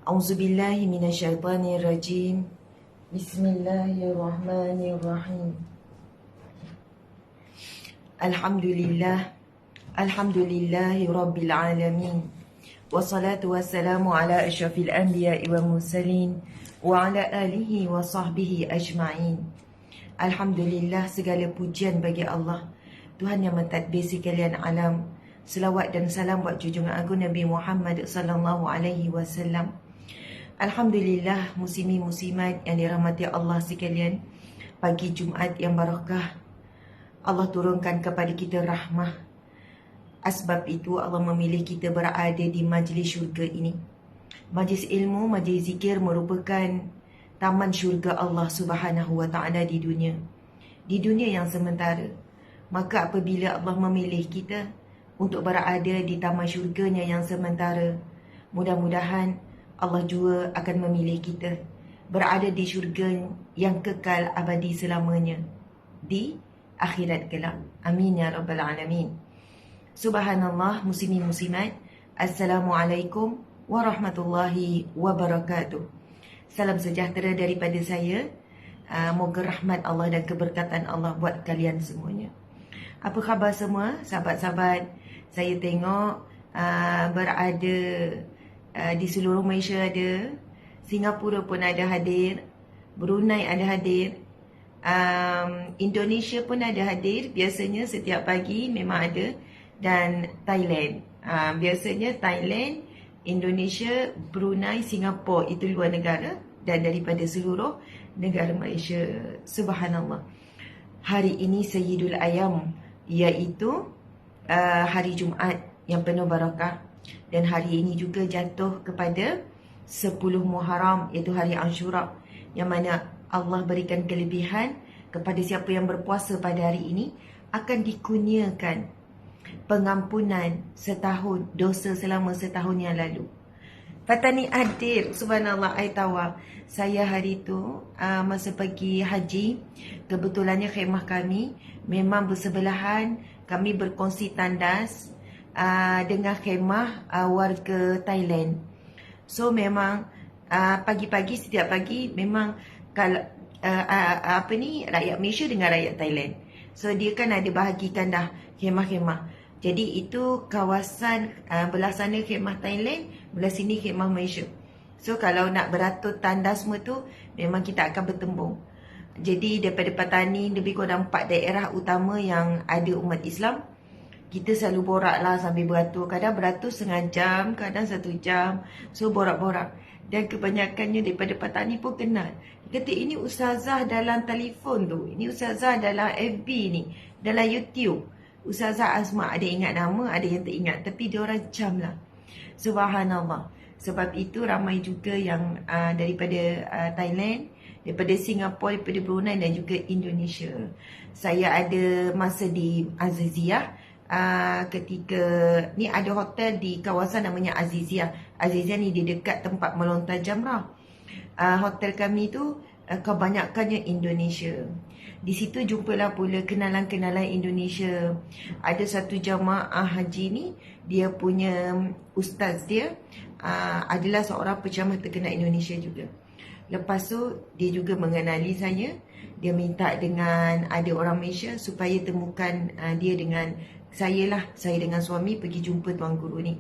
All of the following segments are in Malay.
A'udzubillahi minasyaitonirrajim. Bismillahirrahmanirrahim. Alhamdulillah. Alhamdulillahi rabbil alamin. Wassalatu wassalamu ala asyrafil anbiya'i wa mursalin wa ala alihi wa sahbihi ajma'in. Alhamdulillah, segala pujian bagi Allah, Tuhan yang mentadbir sekalian alam. Selawat dan salam buat junjungan agung Nabi Muhammad sallallahu alaihi wasallam. Alhamdulillah, muslimi muslimat yang dirahmati Allah sekalian, pagi Jumaat yang barakah, Allah turunkan kepada kita rahmah. Asbab itu Allah memilih kita berada di majlis syurga ini. Majlis ilmu, majlis zikir merupakan taman syurga Allah Subhanahu wa taala di dunia. Di dunia yang sementara. Maka apabila Allah memilih kita untuk berada di taman syurganya yang sementara, mudah-mudahan Allah juga akan memilih kita berada di syurga yang kekal abadi selamanya di akhirat kelak. Amin ya rabbal alamin. Subhanallah, muslimin muslimat, Assalamualaikum warahmatullahi wabarakatuh. Salam sejahtera daripada saya. Moga rahmat Allah dan keberkatan Allah buat kalian semuanya. Apa khabar semua sahabat-sahabat? Saya tengok berada di seluruh Malaysia ada, Singapura pun ada hadir, Brunei ada hadir, Indonesia pun ada hadir. Biasanya setiap pagi memang ada. Dan Thailand, biasanya Thailand, Indonesia, Brunei, Singapura, itu luar negara. Dan daripada seluruh negara Malaysia. Subhanallah. Hari ini Sayyidul Ayam, iaitu hari Jumaat yang penuh barakah. Dan hari ini juga jatuh kepada 10 Muharram, iaitu hari Ashura, yang mana Allah berikan kelebihan kepada siapa yang berpuasa pada hari ini akan dikurniakan pengampunan setahun, dosa selama setahun yang lalu. Fatani hadir, subhanallah, I tahu. Saya hari itu masa pergi haji, kebetulannya khemah kami memang bersebelahan. Kami berkongsi tandas dengan khemah warga Thailand. So memang pagi-pagi, setiap pagi memang kalau rakyat Malaysia dengan rakyat Thailand. So dia kan ada bahagikan dah khemah-khemah. Jadi itu kawasan belah sana khemah Thailand, belah sini khemah Malaysia. So kalau nak beratur tandas semua tu, memang kita akan bertembung. Jadi daripada Patani, lebih kurang 4 daerah utama yang ada umat Islam, kita selalu borak lah sambil beratur. Kadang beratur setengah jam, kadang 1 jam. So borak-borak. Dan kebanyakannya daripada Patani pun kenal. Dia kata ini ustazah dalam telefon tu, ini ustazah dalam FB ni, dalam YouTube. Ustazah Azma, ada ingat nama, ada yang tak ingat, tapi dia orang jam lah. Subhanallah. Sebab itu ramai juga yang daripada Thailand, daripada Singapura, daripada Brunei dan juga Indonesia. Saya ada masa di Aziziyah, ketika ni ada hotel di kawasan namanya Aziziyah. Aziziyah ni di dekat tempat melontar jamrah. Hotel kami tu kebanyakannya Indonesia. Di situ jumpalah pula kenalan-kenalan Indonesia. Ada satu jamaah haji ni, dia punya ustaz dia adalah seorang penceramah terkenal Indonesia juga. Lepas tu dia juga mengenali saya. Dia minta dengan ada orang Malaysia supaya temukan dia dengan saya lah. Saya dengan suami pergi jumpa tuan guru ni.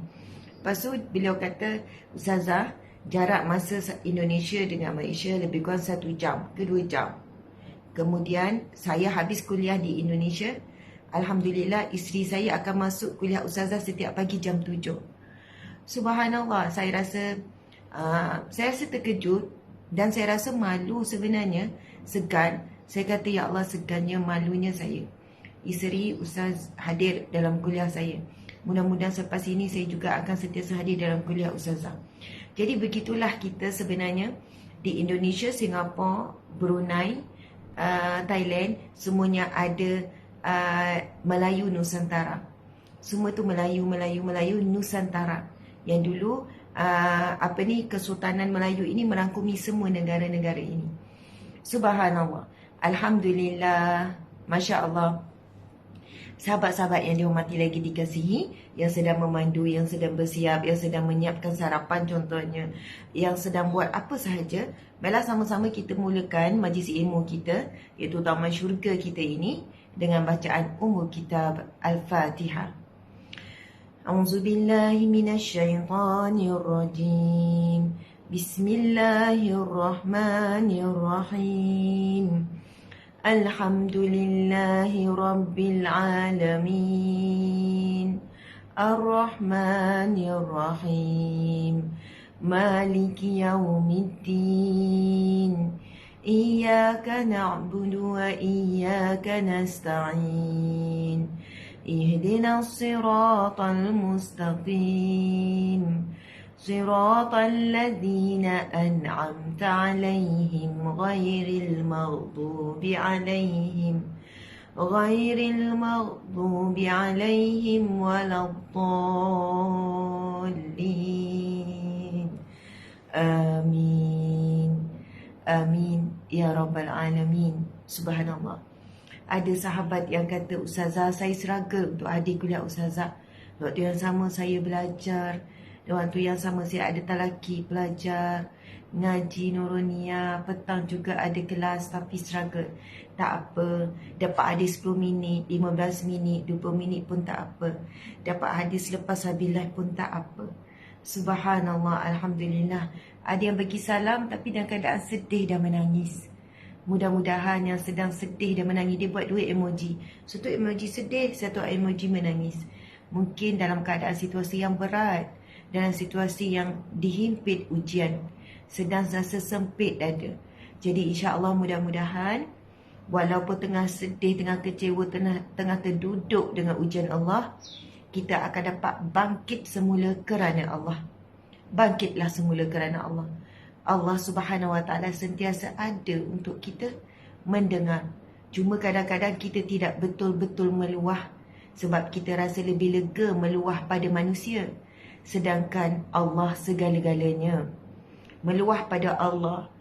Lepas tu beliau kata, Ustazah, jarak masa Indonesia dengan Malaysia lebih kurang 1 jam ke 2 jam. Kemudian saya habis kuliah di Indonesia. Alhamdulillah, isteri saya akan masuk kuliah ustazah setiap pagi jam 7. Subhanallah, saya rasa terkejut dan saya rasa malu sebenarnya, segan. Saya kata, ya Allah, segannya, malunya saya. Isteri ustaz hadir dalam kuliah saya. Mudah-mudahan selepas ini saya juga akan sentiasa hadir dalam kuliah ustazah. Jadi begitulah kita sebenarnya di Indonesia, Singapura, Brunei, Thailand, semuanya ada Melayu Nusantara. Semua tu Melayu Nusantara. Yang dulu Kesultanan Melayu ini merangkumi semua negara-negara ini. Subhanallah. Alhamdulillah, Masya Allah. Sahabat-sahabat yang dihormati lagi dikasihi, yang sedang memandu, yang sedang bersiap, yang sedang menyiapkan sarapan contohnya, yang sedang buat apa sahaja, baiklah sama-sama kita mulakan majlis ilmu kita, iaitu Taman Syurga kita ini, dengan bacaan Ummul Kitab Al-Fatihah. A'udzubillahi minasyaitanirrajim. Bismillahirrahmanirrahim. Alhamdulillahi Rabbil Alamin. Ar-Rahmanir-Rahim. Maliki Yawmiddin. Iyyaka na'budu wa iyyaka nasta'in. Ihdinas siratal mustaqim. صراط الذين أنعمت عليهم غير المغضوب عليهم ولا الضالين آمين آمين يا رب العالمين. Subhanallah. Ada sahabat yang kata, Ustazah, saya struggle untuk adik kuliah Ustazah. Waktu yang sama saya belajar, waktu yang sama saya ada talaki belajar, ngaji Nuronia, petang juga ada kelas tapi struggle. Tak apa, dapat hadis 10 minit, 15 minit, 20 minit pun tak apa. Dapat hadis lepas habilah pun tak apa. Subhanallah, Alhamdulillah. Ada yang bagi salam tapi dalam keadaan sedih dan menangis. Mudah-mudahan yang sedang sedih dan menangis, dia buat 2 emoji. Satu emoji sedih, satu emoji menangis. Mungkin dalam keadaan situasi yang berat, dalam situasi yang dihimpit ujian, sedang rasa sempit dada. Jadi insya-Allah mudah-mudahan walaupun tengah sedih, tengah kecewa, tengah terduduk dengan ujian Allah, kita akan dapat bangkit semula kerana Allah. Bangkitlah semula kerana Allah. Allah Subhanahu Wa Taala sentiasa ada untuk kita mendengar. Cuma kadang-kadang kita tidak betul-betul meluah sebab kita rasa lebih lega meluah pada manusia. Sedangkan Allah segala-galanya. Meluah pada Allah,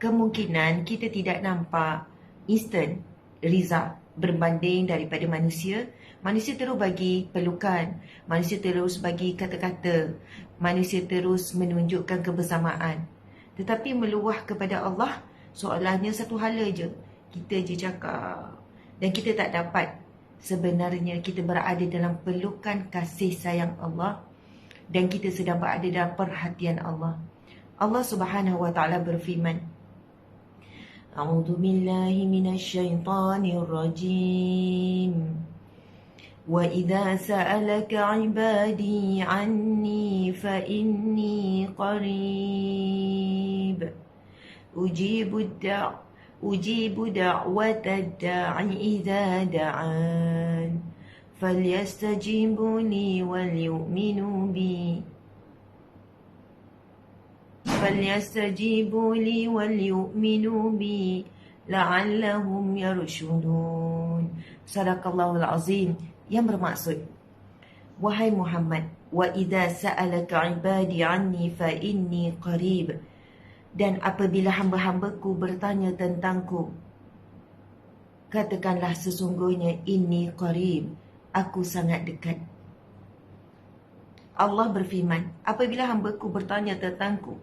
kemungkinan kita tidak nampak instant result berbanding daripada manusia. Manusia terus bagi pelukan, manusia terus bagi kata-kata, manusia terus menunjukkan kebersamaan. Tetapi meluah kepada Allah soalnya satu hala je. Kita je cakap dan kita tak dapat sebenarnya kita berada dalam pelukan kasih sayang Allah, dan kita sedang berada dalam perhatian Allah. Allah Subhanahu Wa Taala berfirman, A'udzu billahi minasyaitonir rajim. Wa idza sa'alaka 'ibadi 'anni fa inni qarib. Ujibu da'watad da'i idza da'an. فليستجيبوا لي وليؤمنوا بي لعلهم يرشدون. Sadaqallahul Azim, yang bermaksud, wahai Muhammad, wa idza sa'alaka 'ibadi 'anni fa inni qarib, dan apabila hamba-hambaku bertanya tentangku, katakanlah sesungguhnya inni qarib, aku sangat dekat. Allah berfirman, apabila hamba-Ku bertanya tentangku,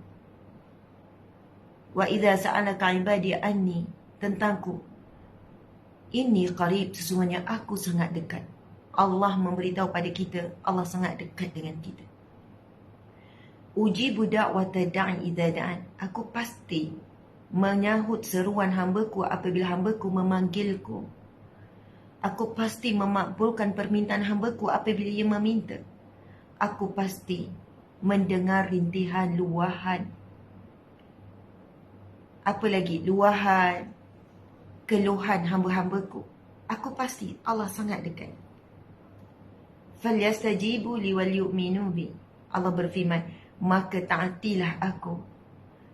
wa idza sa'alaka 'ibadi anni, tentangku, inni qarib, sesungguhnya aku sangat dekat. Allah memberitahu pada kita, Allah sangat dekat dengan kita. Ujibu da'wata da'i idza da'an, aku pasti menyahut seruan hamba-Ku apabila hamba-Ku memanggilku. Aku pasti memakbulkan permintaan hamba-Ku apabila ia meminta. Aku pasti mendengar rintihan, luahan. Apa lagi? Luahan, keluhan hamba-hamba-Ku. Aku pasti Allah sangat dekat. Falyastajibu li wal yu'minu bi. Allah berfirman, maka taatilah aku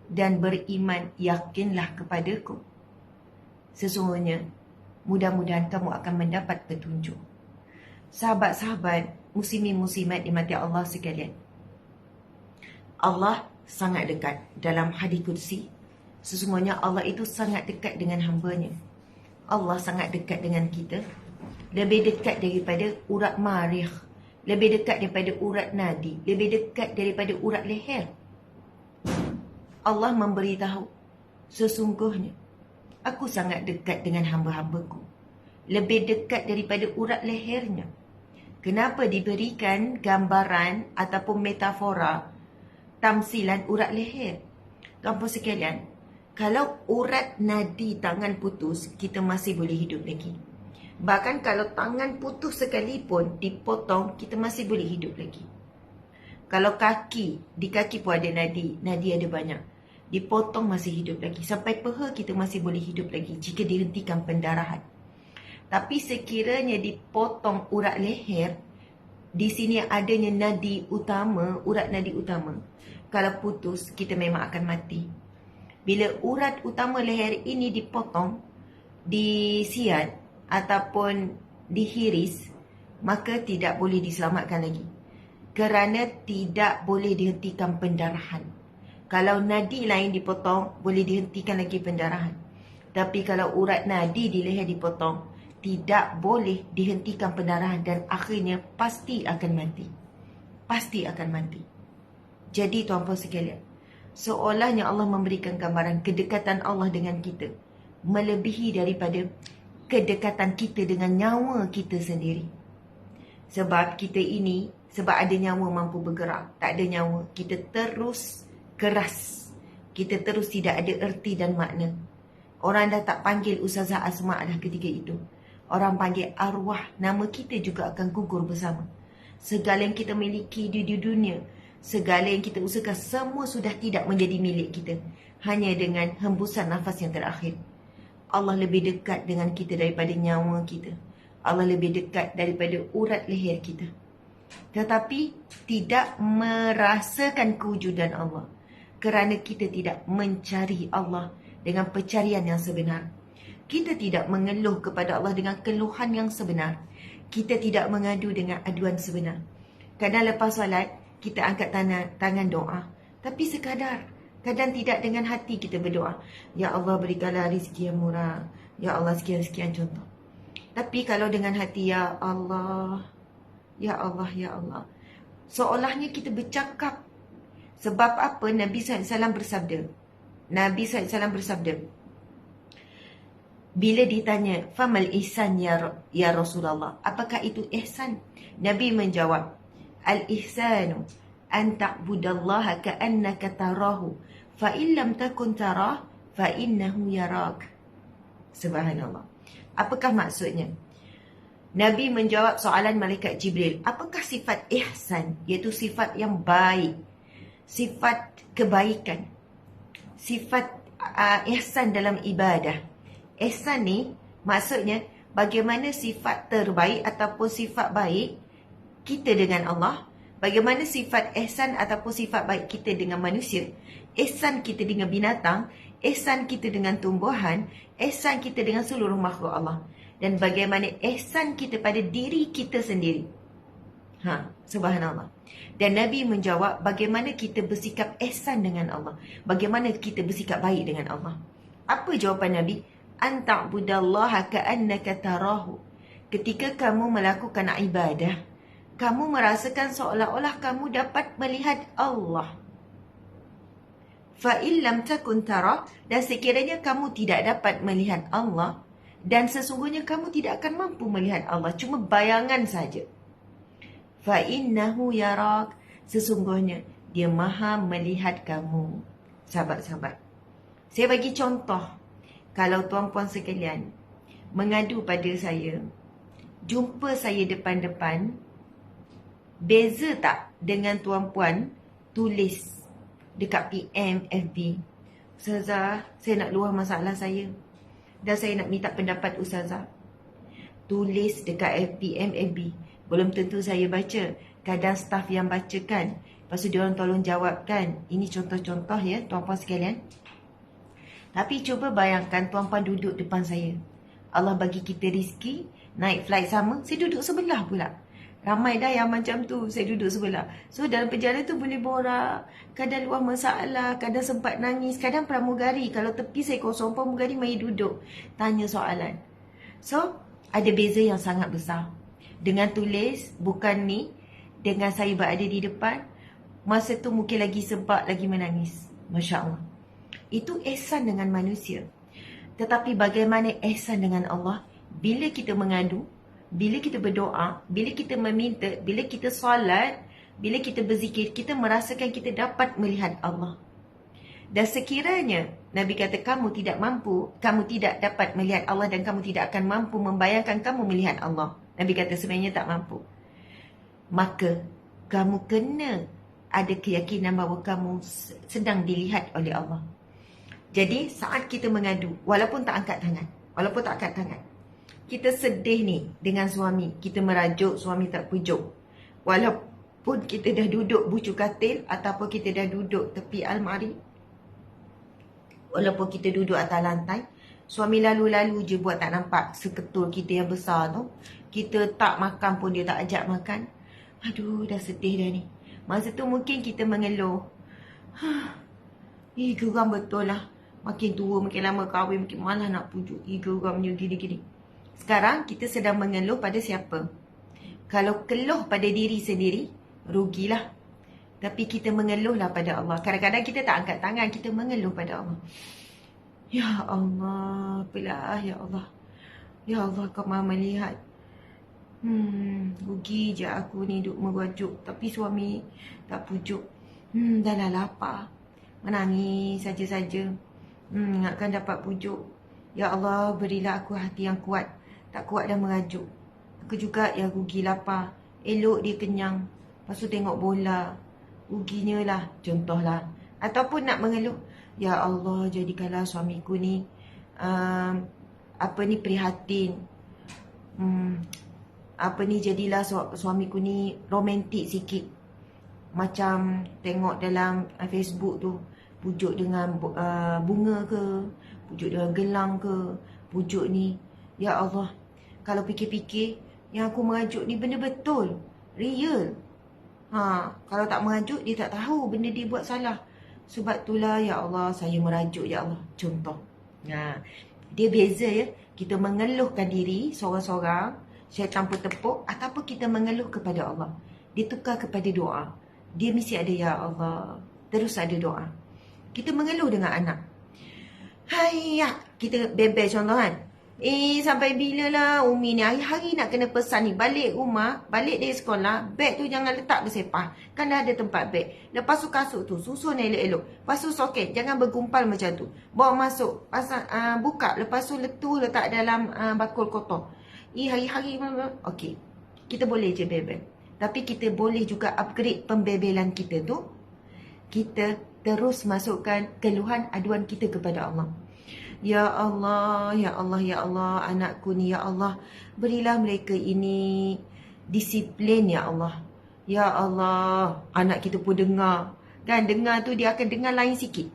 dan beriman, yakinlah kepadaku. Sesungguhnya mudah-mudahan kamu akan mendapat petunjuk. Sahabat-sahabat, muslimin-muslimat dimati Allah sekalian, Allah sangat dekat. Dalam hadis qudsi, sesungguhnya Allah itu sangat dekat dengan hamba-Nya. Allah sangat dekat dengan kita. lebih dekat daripada urat marikh, lebih dekat daripada urat nadi, lebih dekat daripada urat leher. Allah memberitahu, sesungguhnya aku sangat dekat dengan hamba-hambaku, lebih dekat daripada urat lehernya. Kenapa diberikan gambaran ataupun metafora tamsilan urat leher? Tuan-puan sekalian, kalau urat nadi tangan putus, kita masih boleh hidup lagi. Bahkan kalau tangan putus sekalipun dipotong, kita masih boleh hidup lagi. Kalau kaki, di kaki pun ada nadi ada banyak. Dipotong masih hidup lagi. Sampai peha kita masih boleh hidup lagi jika dihentikan pendarahan. Tapi sekiranya dipotong urat leher, di sini adanya nadi utama, urat nadi utama. Kalau putus, kita memang akan mati. Bila urat utama leher ini dipotong, disiat ataupun dihiris, maka tidak boleh diselamatkan lagi. Kerana tidak boleh dihentikan pendarahan. Kalau nadi lain dipotong, boleh dihentikan lagi pendarahan. Tapi kalau urat nadi di leher dipotong, tidak boleh dihentikan pendarahan dan akhirnya pasti akan mati. Pasti akan mati. Jadi tuan-puan sekalian, seolahnya Allah memberikan gambaran kedekatan Allah dengan kita melebihi daripada kedekatan kita dengan nyawa kita sendiri. Sebab kita ini, sebab ada nyawa mampu bergerak. Tak ada nyawa, kita terus keras. Kita terus tidak ada erti dan makna. Orang dah tak panggil Ustazah Asma' dah ketika itu. Orang panggil arwah, nama kita juga akan gugur bersama. Segala yang kita miliki di dunia, segala yang kita usahakan, semua sudah tidak menjadi milik kita. Hanya dengan hembusan nafas yang terakhir. Allah lebih dekat dengan kita daripada nyawa kita. Allah lebih dekat daripada urat leher kita. Tetapi tidak merasakan kewujudan Allah. Kerana kita tidak mencari Allah dengan pencarian yang sebenar. Kita tidak mengeluh kepada Allah dengan keluhan yang sebenar. Kita tidak mengadu dengan aduan sebenar. Kadang lepas solat, kita angkat tangan doa. Tapi sekadar, kadang tidak dengan hati kita berdoa. Ya Allah berikanlah rezeki yang murah. Ya Allah sekian-sekian contoh. Tapi kalau dengan hati, Ya Allah, Ya Allah, Ya Allah. Seolahnya kita bercakap. Sebab apa Nabi SAW bersabda? Nabi SAW bersabda, bila ditanya, famal ihsan ya Rasulullah, apakah itu ihsan? Nabi menjawab, al-ihsanu an ta'budallaha ka'annaka tarahu, fa in lam takun tarah, fa innahu yarak. Subhanallah. Apakah maksudnya? Nabi menjawab soalan malaikat Jibril, apakah sifat ihsan? Iaitu sifat yang baik, sifat kebaikan, sifat ihsan dalam ibadah. Ihsan ni maksudnya bagaimana sifat terbaik ataupun sifat baik kita dengan Allah, bagaimana sifat ihsan ataupun sifat baik kita dengan manusia, ihsan kita dengan binatang, ihsan kita dengan tumbuhan, ihsan kita dengan seluruh makhluk Allah, dan bagaimana ihsan kita pada diri kita sendiri. Subhanallah. Dan Nabi menjawab bagaimana kita bersikap ihsan dengan Allah, bagaimana kita bersikap baik dengan Allah. Apa jawapan Nabi? An ta'budallaha ka'annaka tarahu. Ketika kamu melakukan ibadah, kamu merasakan seolah-olah kamu dapat melihat Allah. Fa in lam takun tarah, dan sekiranya kamu tidak dapat melihat Allah, dan sesungguhnya kamu tidak akan mampu melihat Allah, cuma bayangan saja. Fa innahu yarak, sesungguhnya dia maha melihat kamu. Sahabat-sahabat, saya bagi contoh. Kalau tuan-puan sekalian mengadu pada saya, jumpa saya depan-depan, beza tak dengan tuan-puan tulis dekat PM, FB, Ustazah, saya nak luah masalah saya dan saya nak minta pendapat Ustazah. Tulis dekat PM, FB, belum tentu saya baca. Kadang staf yang bacakan, lepas tu diorang tolong jawabkan. Ini contoh-contoh ya tuan-puan sekalian. Tapi cuba bayangkan tuan-puan duduk depan saya. Allah bagi kita rezeki, naik flight sama, saya duduk sebelah pula. Ramai dah yang macam tu, saya duduk sebelah. So dalam perjalanan tu boleh borak, kadang luar masalah, kadang sempat nangis, kadang pramugari. Kalau tepi saya kosong, pramugari mari duduk, tanya soalan. So, ada beza yang sangat besar. Dengan tulis, bukan ni, dengan saya berada di depan, masa tu mungkin lagi sebab lagi menangis. Masya Allah. Itu ihsan dengan manusia. Tetapi bagaimana ihsan dengan Allah? Bila kita mengadu, bila kita berdoa, bila kita meminta, bila kita solat, bila kita berzikir, kita merasakan kita dapat melihat Allah. Dan sekiranya Nabi kata kamu tidak mampu, kamu tidak dapat melihat Allah dan kamu tidak akan mampu membayangkan kamu melihat Allah. Nabi kata sebenarnya tak mampu. Maka kamu kena ada keyakinan bahawa kamu sedang dilihat oleh Allah. Jadi saat kita mengadu, walaupun tak angkat tangan, kita sedih ni dengan suami, kita merajuk, suami tak pujuk. Walaupun kita dah duduk bucu katil ataupun kita dah duduk tepi almari, walaupun kita duduk atas lantai, suami lalu-lalu je buat tak nampak seketul kita yang besar tu. Kita tak makan pun dia tak ajak makan. Aduh, dah sedih dah ni. Masa tu mungkin kita mengeluh. Geram betul lah. Makin tua, makin lama kahwin, makin malah nak pujuk. Geramnya gini-gini. Sekarang kita sedang mengeluh pada siapa? Kalau keluh pada diri sendiri, rugilah. Tapi kita mengeluhlah pada Allah. Kadang-kadang kita tak angkat tangan, kita mengeluh pada Allah. Ya Allah, apalah ya Allah. Ya Allah, kau maha melihat. Rugi je aku ni duk merujuk. Tapi suami tak pujuk. Dah lah lapar. Menangis saja-saja. Ingatkan dapat pujuk. Ya Allah, berilah aku hati yang kuat. Tak kuat dah merajuk. Aku juga yang rugi lapar. Elok dia kenyang. Lepas tu tengok bola. Ruginya lah. Contohlah. Ataupun nak mengeluh. Ya Allah, jadikanlah suamiku ni prihatin. Jadilah suamiku ni romantik sikit. Macam tengok dalam Facebook tu, pujuk dengan bunga ke, pujuk dengan gelang ke, pujuk ni. Ya Allah, kalau fikir-fikir yang aku merajuk ni benda betul, real. Kalau tak merajuk, dia tak tahu benda dia buat salah. Sebab itulah ya Allah, saya merajuk ya Allah. Contoh. Dia beza ya. Kita mengeluhkan diri seorang-seorang, syaitan pun tepuk, ataupun kita mengeluh kepada Allah. Dia tukar kepada doa. Dia mesti ada ya Allah. Terus ada doa. Kita mengeluh dengan anak. Kita bebel contoh kan. Sampai bila lah Umi ni hari-hari nak kena pesan ni. Balik rumah, balik dari sekolah, beg tu jangan letak bersepah. Kan dah ada tempat beg. Lepas tu kasut tu susun elok-elok. Lepas tu soket, jangan bergumpal macam tu. Bawa masuk, buka. Lepas tu letak dalam bakul kotor. Hari-hari, okey. Kita boleh je bebel. Tapi kita boleh juga upgrade pembebelan kita tu. Kita terus masukkan keluhan aduan kita kepada Allah. Ya Allah, ya Allah, ya Allah, anakku ni ya Allah, berilah mereka ini disiplin ya Allah. Ya Allah, anak kita pun dengar. Kan dengar tu dia akan dengar lain sikit.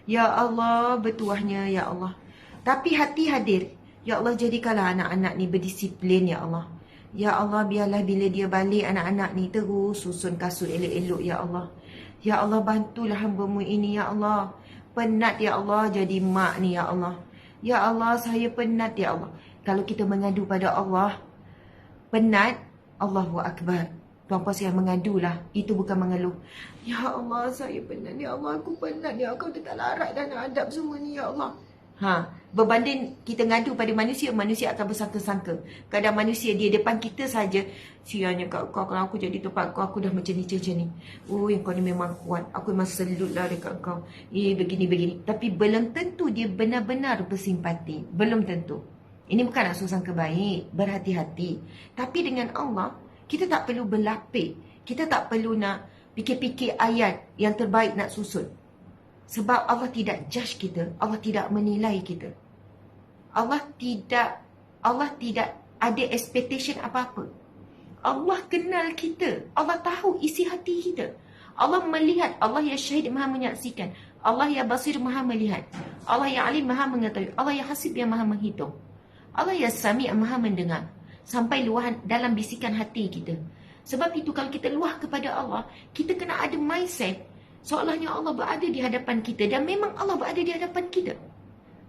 Ya Allah, bertuahnya ya Allah. Tapi hati hadir. Ya Allah, jadikanlah anak-anak ni berdisiplin ya Allah. Ya Allah, biarlah bila dia balik anak-anak ni terus susun kasut elok-elok ya Allah. Ya Allah, bantulah hamba-Mu ini ya Allah. Penat ya Allah jadi mak ni ya Allah. Ya Allah, saya penat ya Allah. Kalau kita mengadu pada Allah, penat, Allahu Akbar. Tuan-puan yang mengadulah. Itu bukan mengeluh. Ya Allah, saya penat. Ya Allah, aku penat. Ya Allah, kau tak larat dan adab semua ni ya Allah. Berbanding kita ngadu pada manusia, manusia akan bersangka-sangka. Kadang manusia dia depan kita saja, sianya kau kalau aku jadi tempat kau, aku dah macam ni. Yang kau ni memang kuat. Aku memang selut lah dekat kau. Begini. Tapi belum tentu dia benar-benar bersimpati. Belum tentu. Ini bukan nak sangka baik. Berhati-hati. Tapi dengan Allah, kita tak perlu berlapik. Kita tak perlu nak fikir-fikir ayat yang terbaik nak susun. Sebab Allah tidak judge kita. Allah tidak menilai kita. Allah tidak ada expectation apa-apa. Allah kenal kita. Allah tahu isi hati kita. Allah melihat. Allah yang syahid maha menyaksikan. Allah yang basir maha melihat. Allah yang alim maha mengetahui. Allah yang hasib yang maha menghitung. Allah yang sami yang maha mendengar. Sampai luahan dalam bisikan hati kita. Sebab itu kalau kita luah kepada Allah, kita kena ada mindset seolahnya Allah berada di hadapan kita. Dan memang Allah berada di hadapan kita.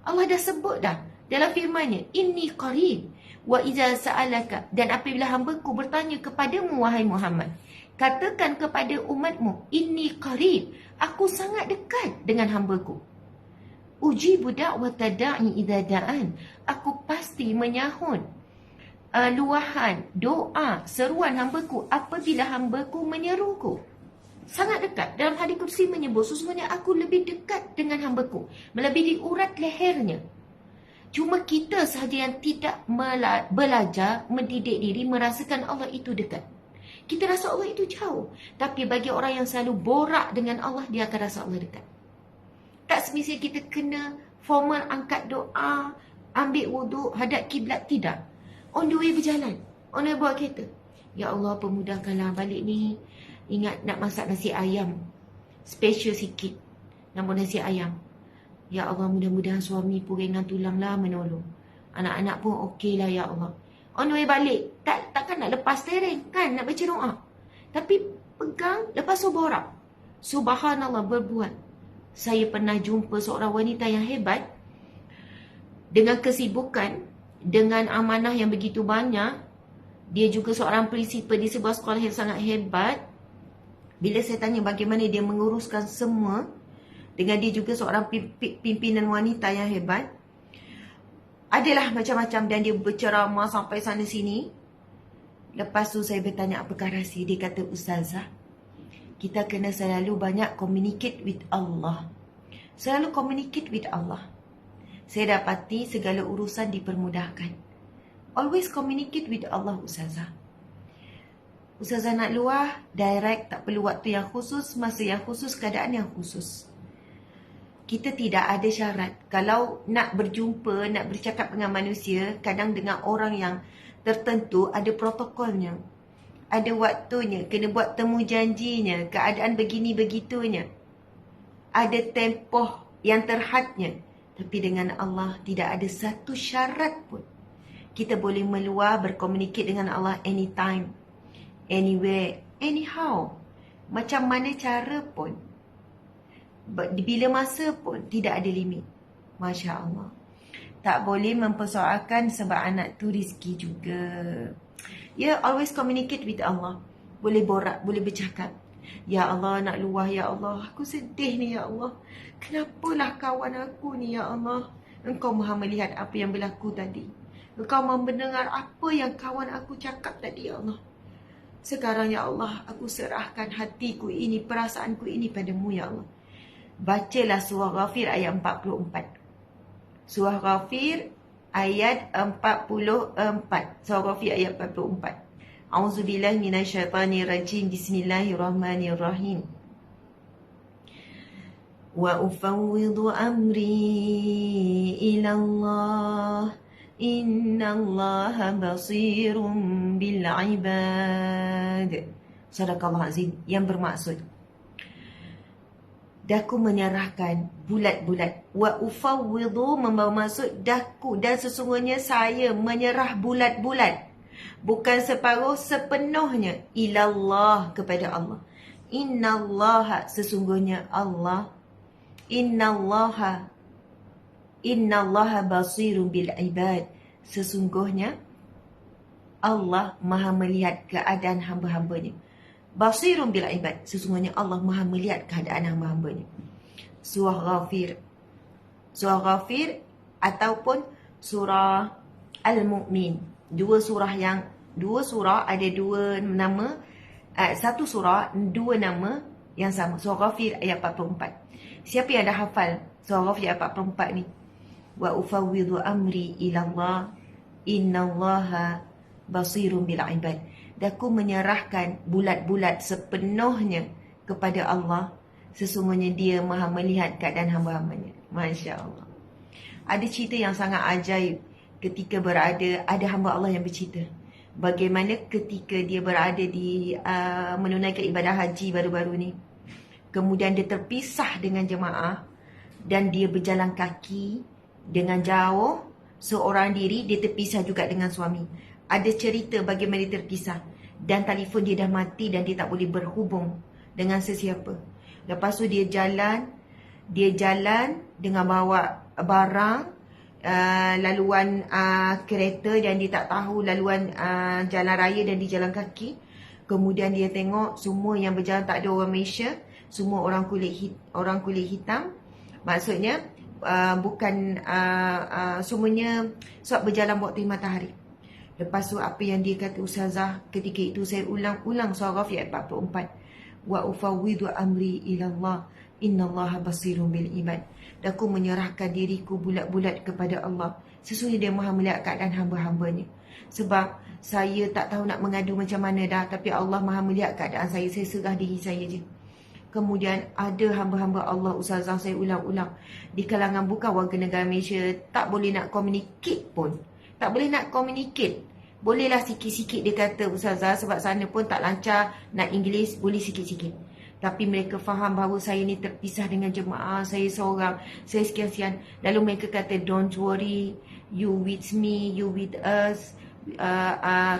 Allah dah sebut dah dalam firman-Nya, Inni qarib. Wa iza sa'alaka, dan apabila hamba-Ku bertanya kepadamu wahai Muhammad, katakan kepada umatmu, inni qarib, aku sangat dekat dengan hamba-Ku. Ujibu da'wata da'i idza da'an, aku pasti menyahut luahan, doa, seruan hamba-Ku apabila hamba-Ku menyeruku. Sangat dekat. Dalam hadis kursi menyebut sesungguhnya aku lebih dekat dengan hamba-Ku, melebihi urat lehernya. Cuma kita sahaja yang tidak belajar mendidik diri merasakan Allah itu dekat. Kita rasa Allah itu jauh. Tapi bagi orang yang selalu borak dengan Allah, dia akan rasa Allah dekat. Tak semestinya kita kena formal angkat doa, ambil wuduk, hadap kiblat, tidak. On the way berjalan, on the way bawa kereta. Ya Allah, pemudahkanlah balik ni. Ingat nak masak nasi ayam, special sikit, namun nasi ayam. Ya Allah, mudah-mudahan suami pun ringan tulang lah menolong. Anak-anak pun okey lah ya Allah. On the way balik, takkan nak lepas steering kan, nak baca doa. Tapi pegang, lepas tu borak. Subhanallah, berbuat. Saya pernah jumpa seorang wanita yang hebat. Dengan kesibukan, dengan amanah yang begitu banyak. Dia juga seorang prinsipal di sebuah sekolah yang sangat hebat. Bila saya tanya bagaimana dia menguruskan semua, dengan dia juga seorang pimpinan wanita yang hebat, adalah macam-macam, dan dia berceramah sampai sana sini. Lepas tu saya bertanya apakah rahsia. Dia kata, Ustazah, kita kena selalu banyak communicate with Allah. Selalu communicate with Allah. Saya dapati segala urusan dipermudahkan. Always communicate with Allah, Ustazah. Ustazah nak luar, direct, tak perlu waktu yang khusus, masa yang khusus, keadaan yang khusus. Kita tidak ada syarat. Kalau nak berjumpa, nak bercakap dengan manusia, kadang dengan orang yang tertentu, ada protokolnya. Ada waktunya, kena buat temu janjinya, keadaan begini-begitunya. Ada tempoh yang terhadnya. Tapi dengan Allah, tidak ada satu syarat pun. Kita boleh meluar, berkomunikasi dengan Allah anytime, anywhere, anyhow. Macam mana cara pun. Bila masa pun tidak ada limit. Masya Allah. Tak boleh mempersoalkan sebab anak tu rezeki juga. Ya, always communicate with Allah. Boleh borak, boleh bercakap. Ya Allah, nak luar ya Allah. Aku sedih ni ya Allah. Kenapalah kawan aku ni ya Allah. Engkau maha melihat apa yang berlaku tadi. Engkau maha mendengar apa yang kawan aku cakap tadi ya Allah. Sekarang ya Allah, aku serahkan hatiku ini, perasaanku ini padamu ya Allah. Bacalah surah Ghafir ayat 44. Surah Ghafir ayat 44. Surah Ghafir ayat 44. A'udzubillahi minasyaitanirrajim. Bismillahirrahmanirrahim. Wa ufawwidu amri ila Allah. Innallaha basirun bil ibad. Sadaqallahu azim. Yang bermaksud, daku menyerahkan bulat-bulat. Wa ufawwidu membawa maksud daku, dan sesungguhnya saya menyerah bulat-bulat. Bukan separuh, sepenuhnya. Ilallah, kepada Allah. Innallaha, sesungguhnya Allah. Innallaha basirun bil ibad. Sesungguhnya Allah maha melihat keadaan hamba-hambanya. Basirun bil ibad. Sesungguhnya Allah maha melihat keadaan hamba-hambanya. Surah Ghafir. Surah Ghafir ataupun surah Al-Mu'min. Dua surah ada dua nama. Satu surah, dua nama yang sama. Surah Ghafir ayat 44. Siapa yang dah hafal surah Ghafir ayat 44 ni? Wa ufawwidu amri ilallah. Innallaha basirun bil ibad. Daku menyerahkan bulat-bulat sepenuhnya kepada Allah. Sesungguhnya dia maha melihat keadaan hamba-hambanya. Masya Allah. Ada cerita yang sangat ajaib ketika berada, ada hamba Allah yang bercerita bagaimana ketika dia berada di menunaikan ibadah haji baru-baru ni. Kemudian dia terpisah dengan jemaah dan dia berjalan kaki dengan jauh, seorang diri. Dia terpisah juga dengan suami. Ada cerita bagaimana dia terpisah, dan telefon dia dah mati dan dia tak boleh berhubung dengan sesiapa. Lepas tu dia jalan dengan bawa barang, laluan kereta dan dia tak tahu laluan jalan raya dan di jalan kaki. Kemudian dia tengok semua yang berjalan tak ada orang Malaysia, semua orang kulit hitam. Maksudnya bukan semuanya sebab berjalan bawah terik matahari. Lepas tu apa yang dia kata Ustazah ketika itu, saya ulang surah Ghafir ayat 44. Wa ufawwidu amri ilallah innallaha basirun bil ibad. Dan aku menyerahkan diriku bulat-bulat kepada Allah. Sesungguhnya dia maha melihat keadaan hamba-hambanya. Sebab saya tak tahu nak mengadu macam mana dah, tapi Allah maha melihat keadaan saya serah diri saya je. Kemudian ada hamba-hamba Allah, Ustazah, saya ulang-ulang, di kalangan bukan warga negara Malaysia, tak boleh nak communicate pun. Tak boleh nak communicate. Bolehlah sikit-sikit dia kata Ustazah, sebab sana pun tak lancar nak Inggeris, boleh sikit-sikit. Tapi mereka faham bahawa saya ni terpisah dengan jemaah, saya seorang, saya sekian-sekian. Lalu mereka kata, don't worry, you with me, you with us,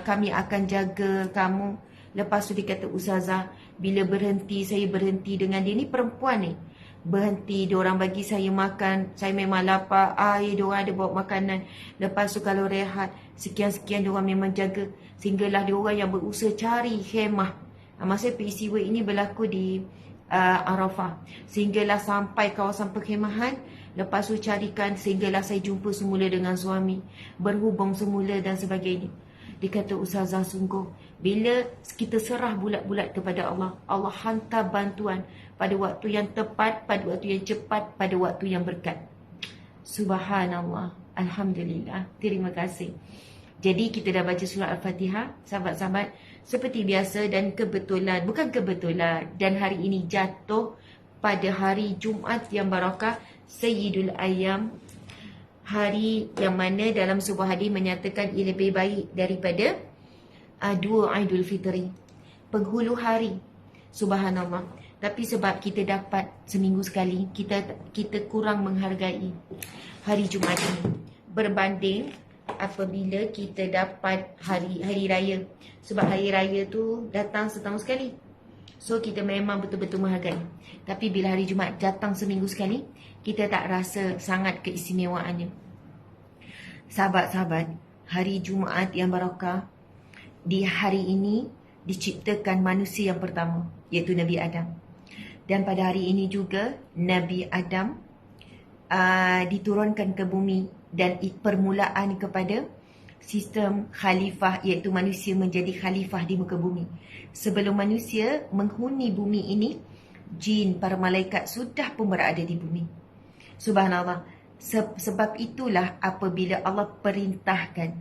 kami akan jaga kamu. Lepas tu dia kata, Ustazah, bila berhenti, saya berhenti dengan dia ni perempuan ni. Berhenti, diorang bagi saya makan, saya memang lapar, air diorang ada bawa makanan. Lepas tu kalau rehat, sekian-sekian diorang memang jaga. Sehinggalah diorang yang berusaha cari khemah. Masa peristiwa ini berlaku di Arafah. Sehinggalah sampai kawasan perkhemahan. Lepas tu carikan, sehinggalah saya jumpa semula dengan suami. Berhubung semula dan sebagainya. Dia kata, Ustazah, sungguh bila kita serah bulat-bulat kepada Allah, Allah hantar bantuan pada waktu yang tepat, pada waktu yang cepat, pada waktu yang berkat. Subhanallah. Alhamdulillah. Terima kasih. Jadi kita dah baca surah Al-Fatihah, sahabat-sahabat, seperti biasa dan kebetulan, bukan kebetulan, dan hari ini jatuh pada hari Jumaat yang barakah, Sayyidul Ayyam, hari yang mana dalam sebuah hadis menyatakan ia lebih baik daripada dua Aidul Fitri, penghulu hari. Subhanallah. Tapi sebab kita dapat seminggu sekali, kita kurang menghargai hari Jumaat ini berbanding apabila kita dapat hari raya. Sebab hari raya tu datang setahun sekali, so kita memang betul-betul menghargai. Tapi bila hari Jumaat datang seminggu sekali, kita tak rasa sangat keistimewaannya. Sahabat-sahabat, hari Jumaat yang barakah, di hari ini diciptakan manusia yang pertama, iaitu Nabi Adam. Dan pada hari ini juga Nabi Adam diturunkan ke bumi dan permulaan kepada sistem khalifah, iaitu manusia menjadi khalifah di muka bumi. Sebelum manusia menghuni bumi ini, jin, para malaikat sudah pun berada di bumi. Subhanallah. Sebab itulah apabila Allah perintahkan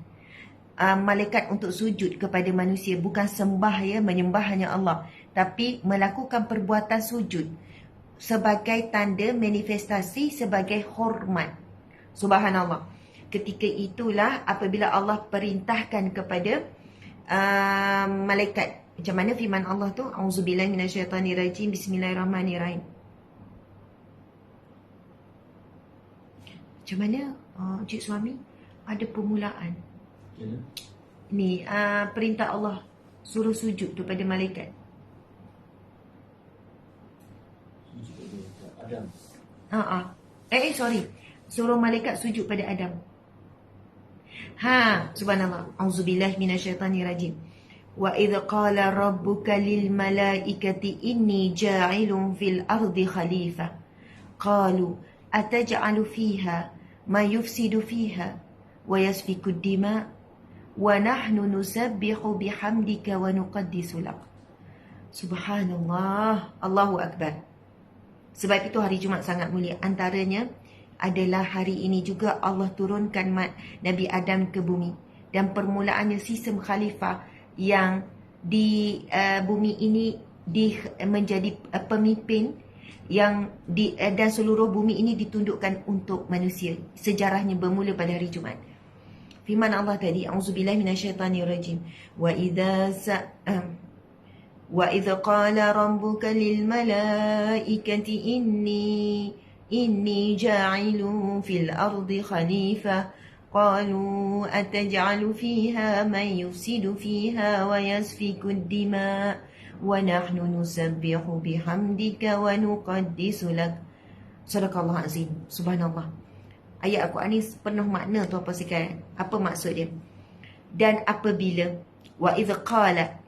malaikat untuk sujud kepada manusia, bukan sembah ya, menyembah hanya Allah, tapi melakukan perbuatan sujud sebagai tanda manifestasi, sebagai hormat. Subhanallah. Ketika itulah apabila Allah perintahkan kepada malaikat. Macam mana firman Allah tu? Auzubillahi minasyaitanirrajim. Bismillahirrahmanirrahim. Macam mana Cik Suami? Ada permulaan. Ni perintah Allah suruh sujud kepada malaikat. Adam. Sorry. Suruh malaikat sujud pada Adam. Subhanallah. Auzubillahi minasyaitanirrajim. Wa idh qala rabbuka lil malaikati inni ja'ilun fil ardi khalifah. Qalu ataj'alu fiha ma yufsidu fiha wa yasfiku ad-dima wa nahnu nusabbihu bihamdika wa nuqaddisu lak. Subhanallah. Allahu Akbar. Sebab itu hari Jumaat sangat mulia. Antaranya adalah hari ini juga Allah turunkan Nabi Adam ke bumi. Dan permulaannya sistem khalifah yang di bumi ini menjadi pemimpin yang dan seluruh bumi ini ditundukkan untuk manusia. Sejarahnya bermula pada hari Jumaat. Firman Allah tadi, auzubillahi minasyaitanirrajim. Wa idh qala rabbuka lil malaikati inni ja'ilun fil ardi khalifah. Qalu ataj'alu fiha man yufsidu fiha wa yasfiku ad-dima wa nahnu nusabbihu bihamdika wa nuqaddisu lak. Sadaqallahu azim. Subhanallah. Ayat Al-Quran ni penuh makna tuan-puan sekalian. Apa maksud dia? Dan apabila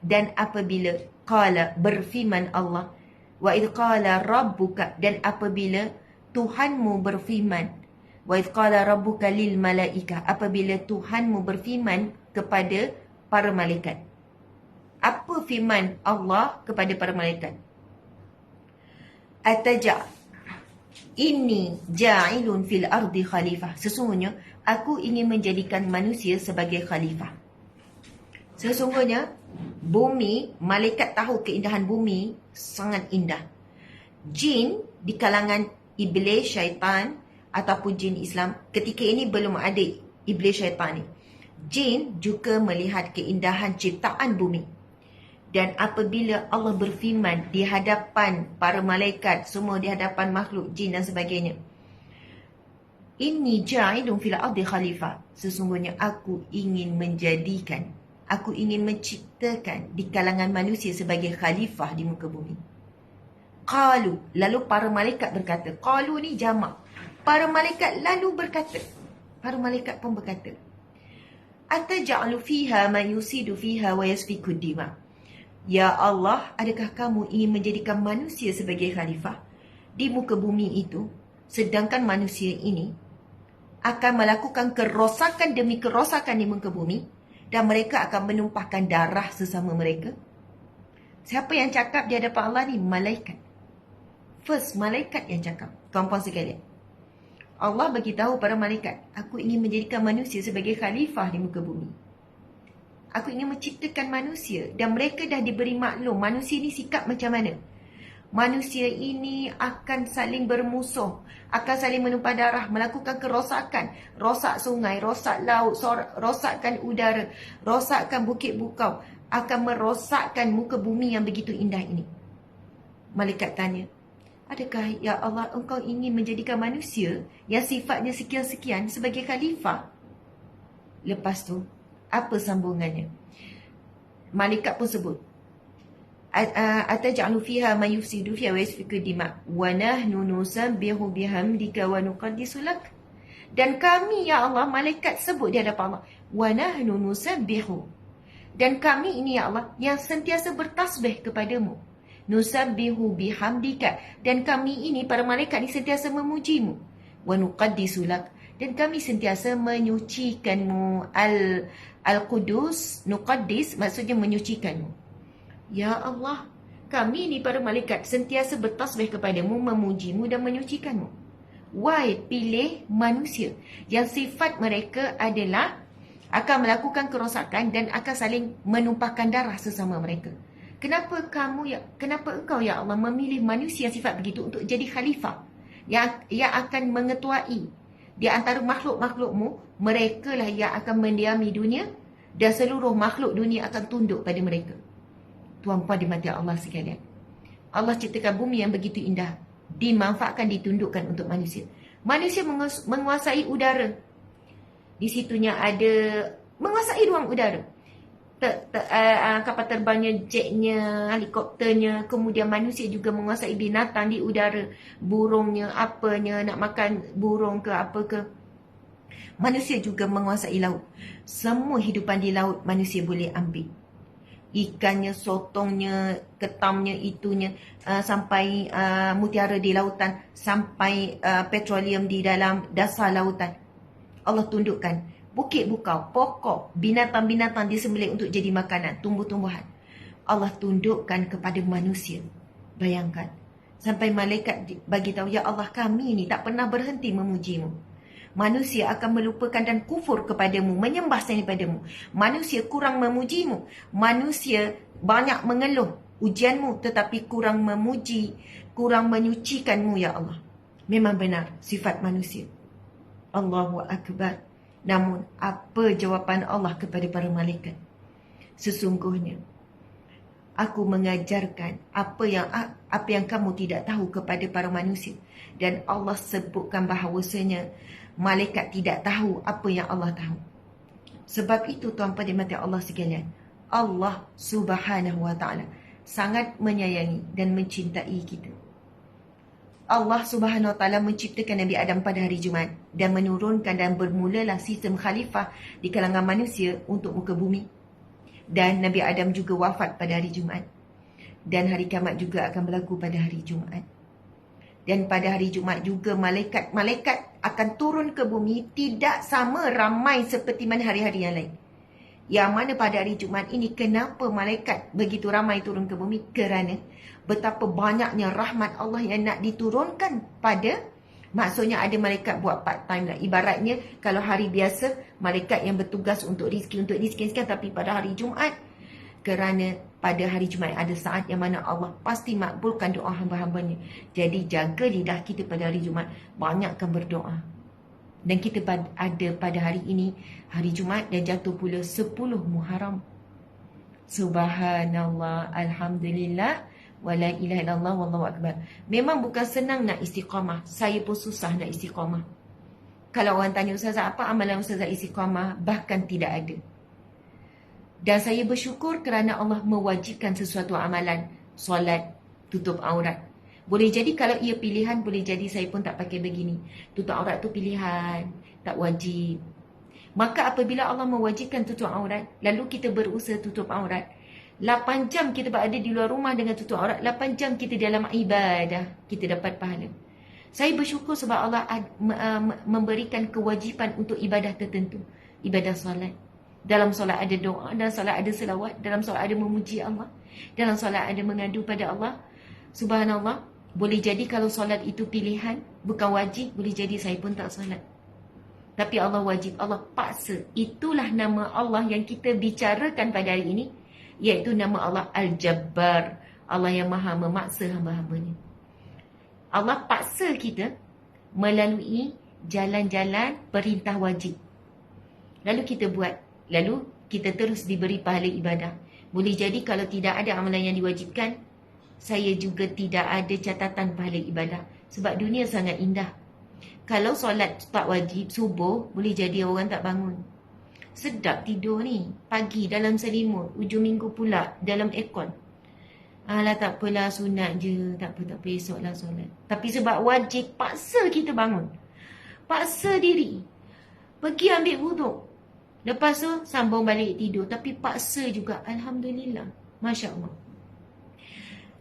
dan apabila qala, berfirman Allah, wa idh qala rabbuka, dan apabila Tuhanmu berfirman, wa idh qala rabbuka lil malaika, apabila Tuhanmu berfirman kepada para malaikat. Apa firman Allah kepada para malaikat? Inni ja'ilun fil ardi khalifah. Sesungguhnya aku ingin menjadikan manusia sebagai khalifah. Sesungguhnya bumi, malaikat tahu keindahan bumi sangat indah. Jin di kalangan iblis syaitan ataupun jin Islam, ketika ini belum ada iblis syaitan ni. Jin juga melihat keindahan ciptaan bumi. Dan apabila Allah berfirman di hadapan para malaikat, semua di hadapan makhluk jin dan sebagainya, Inni ja'ilun fil ardi khalifah. Sesungguhnya aku ingin menciptakan di kalangan manusia sebagai khalifah di muka bumi. Qalu, lalu para malaikat berkata. Qalu ni jamak. Para malaikat lalu berkata. Para malaikat pun berkata, Ataja'alu fiha ma yusidu fiha wa yasfiku dima. Ya Allah, adakah kamu ingin menjadikan manusia sebagai khalifah di muka bumi itu, sedangkan manusia ini akan melakukan kerosakan demi kerosakan di muka bumi, dan mereka akan menumpahkan darah sesama mereka? Siapa yang cakap di hadapan Allah ni? Malaikat. First, malaikat yang cakap. Tuan-puan sekalian, Allah beritahu para malaikat, aku ingin menjadikan manusia sebagai khalifah di muka bumi. Aku ingin menciptakan manusia, dan mereka dah diberi maklum manusia ni sikap macam mana. Manusia ini akan saling bermusuh, akan saling menumpah darah, melakukan kerosakan, rosak sungai, rosak laut, rosakkan udara, rosakkan bukit bukau, akan merosakkan muka bumi yang begitu indah ini. Malaikat tanya, adakah ya Allah engkau ingin menjadikan manusia yang sifatnya sekian-sekian sebagai khalifah? Lepas tu, apa sambungannya? Malaikat pun sebut, Ataj'alu fiha ma yufsidu fiha wa yasfiku dima wa nahnu nusabbihu bihamdika wa nuqaddisu lak. Dan kami ya Allah, malaikat sebut di hadapan Allah, wa nahnu nusabbihu, dan kami ini ya Allah yang sentiasa bertasbih kepadamu. Nusabbihu bihamdika, dan kami ini para malaikat ni sentiasa memujimu. Wa nuqaddisu lak, dan kami sentiasa menyucikanmu. Al-Qudus, Nuqaddis, maksudnya menyucikanmu. Ya Allah, kami ni para malaikat sentiasa bertasbih kepadamu, memujimu dan menyucikanmu. Why pilih manusia yang sifat mereka adalah akan melakukan kerosakan dan akan saling menumpahkan darah sesama mereka? Kenapa engkau ya Allah memilih manusia yang sifat begitu untuk jadi khalifah yang akan mengetuai di antara makhluk-makhlukmu? Mereka lah yang akan mendiami dunia, dan seluruh makhluk dunia akan tunduk pada mereka. Tuan-puan dimati Allah sekalian, Allah ciptakan bumi yang begitu indah, dimanfaatkan, ditundukkan untuk manusia. Manusia menguasai udara. Di situnya ada menguasai ruang udara. Kapal terbangnya, jetnya, helikopternya. Kemudian manusia juga menguasai binatang di udara. Burungnya, apanya, nak makan burung ke apa ke. Manusia juga menguasai laut. Semua hidupan di laut manusia boleh ambil. Ikannya, sotongnya, ketamnya, itunya, sampai mutiara di lautan, sampai petroleum di dalam dasar lautan. Allah tundukkan bukit bukau, pokok, binatang-binatang disembelih untuk jadi makanan, tumbuh-tumbuhan. Allah tundukkan kepada manusia. Bayangkan, sampai malaikat bagi tahu, ya Allah, kami ni tak pernah berhenti memujimu. Manusia akan melupakan dan kufur kepadamu, menyembah selain padamu. Manusia kurang memujimu. Manusia banyak mengeluh ujianmu, tetapi kurang memuji, kurang menyucikanmu, ya Allah. Memang benar sifat manusia. Allahu Akbar. Namun, apa jawapan Allah kepada para malaikat? Sesungguhnya, aku mengajarkan apa yang kamu tidak tahu kepada para manusia. Dan Allah sebutkan bahawasanya malaikat tidak tahu apa yang Allah tahu. Sebab itu tuan-tuan dimati Allah sekalian, Allah Subhanahu wa ta'ala sangat menyayangi dan mencintai kita. Allah Subhanahu Wa Taala menciptakan Nabi Adam pada hari Jumaat dan menurunkan dan bermulalah sistem khalifah di kalangan manusia untuk muka bumi. Dan Nabi Adam juga wafat pada hari Jumaat. Dan hari kiamat juga akan berlaku pada hari Jumaat. Dan pada hari Jumaat juga malaikat akan turun ke bumi tidak sama ramai seperti mana hari-hari yang lain. Yang mana pada hari Jumaat ini, kenapa malaikat begitu ramai turun ke bumi? Kerana betapa banyaknya rahmat Allah yang nak diturunkan pada, maksudnya ada malaikat buat part time lah. Ibaratnya kalau hari biasa, malaikat yang bertugas untuk rizki, tapi pada hari Jumaat, kerana pada hari Jumaat ada saat yang mana Allah pasti makbulkan doa hamba-hambanya. Jadi jaga lidah kita pada hari Jumaat, banyakkan berdoa. Dan kita ada pada hari ini, hari Jumaat, dan jatuh pula 10 Muharram. Subhanallah, Alhamdulillah, wala ilaha illallah, wallahu akbar. Memang bukan senang nak istiqamah. Saya pun susah nak istiqamah. Kalau orang tanya Ustazah, apa amalan Ustazah istiqamah? Bahkan tidak ada. Dan saya bersyukur kerana Allah mewajibkan sesuatu amalan. Solat, tutup aurat. Boleh jadi kalau ia pilihan, boleh jadi saya pun tak pakai begini. Tutup aurat tu pilihan, tak wajib. Maka apabila Allah mewajibkan tutup aurat, lalu kita berusaha tutup aurat, 8 jam kita berada di luar rumah dengan tutup aurat, 8 jam kita dalam ibadah, kita dapat pahala. Saya bersyukur sebab Allah memberikan kewajipan untuk ibadah tertentu. Ibadah solat. Dalam solat ada doa, dalam solat ada selawat, dalam solat ada memuji Allah, dalam solat ada mengadu pada Allah. Subhanallah. Boleh jadi kalau solat itu pilihan, bukan wajib, boleh jadi saya pun tak solat. Tapi Allah wajib, Allah paksa. Itulah nama Allah yang kita bicarakan pada hari ini, iaitu nama Allah Al-Jabbar. Allah yang maha memaksa hamba-hambanya. Allah paksa kita melalui jalan-jalan perintah wajib. Lalu kita buat. Lalu kita terus diberi pahala ibadah. Boleh jadi kalau tidak ada amalan yang diwajibkan, saya juga tidak ada catatan pahala ibadah. Sebab dunia sangat indah. Kalau solat tak wajib, subuh, boleh jadi orang tak bangun. Sedap tidur ni. Pagi dalam selimut, ujung minggu pula dalam aircon. Alah tak apalah, sunat je. Tak apa, esoklah solat. Tapi sebab wajib, paksa kita bangun. Paksa diri. Pergi ambil wuduk. Lepas tu, sambung balik tidur. Tapi paksa juga. Alhamdulillah. Masya Allah.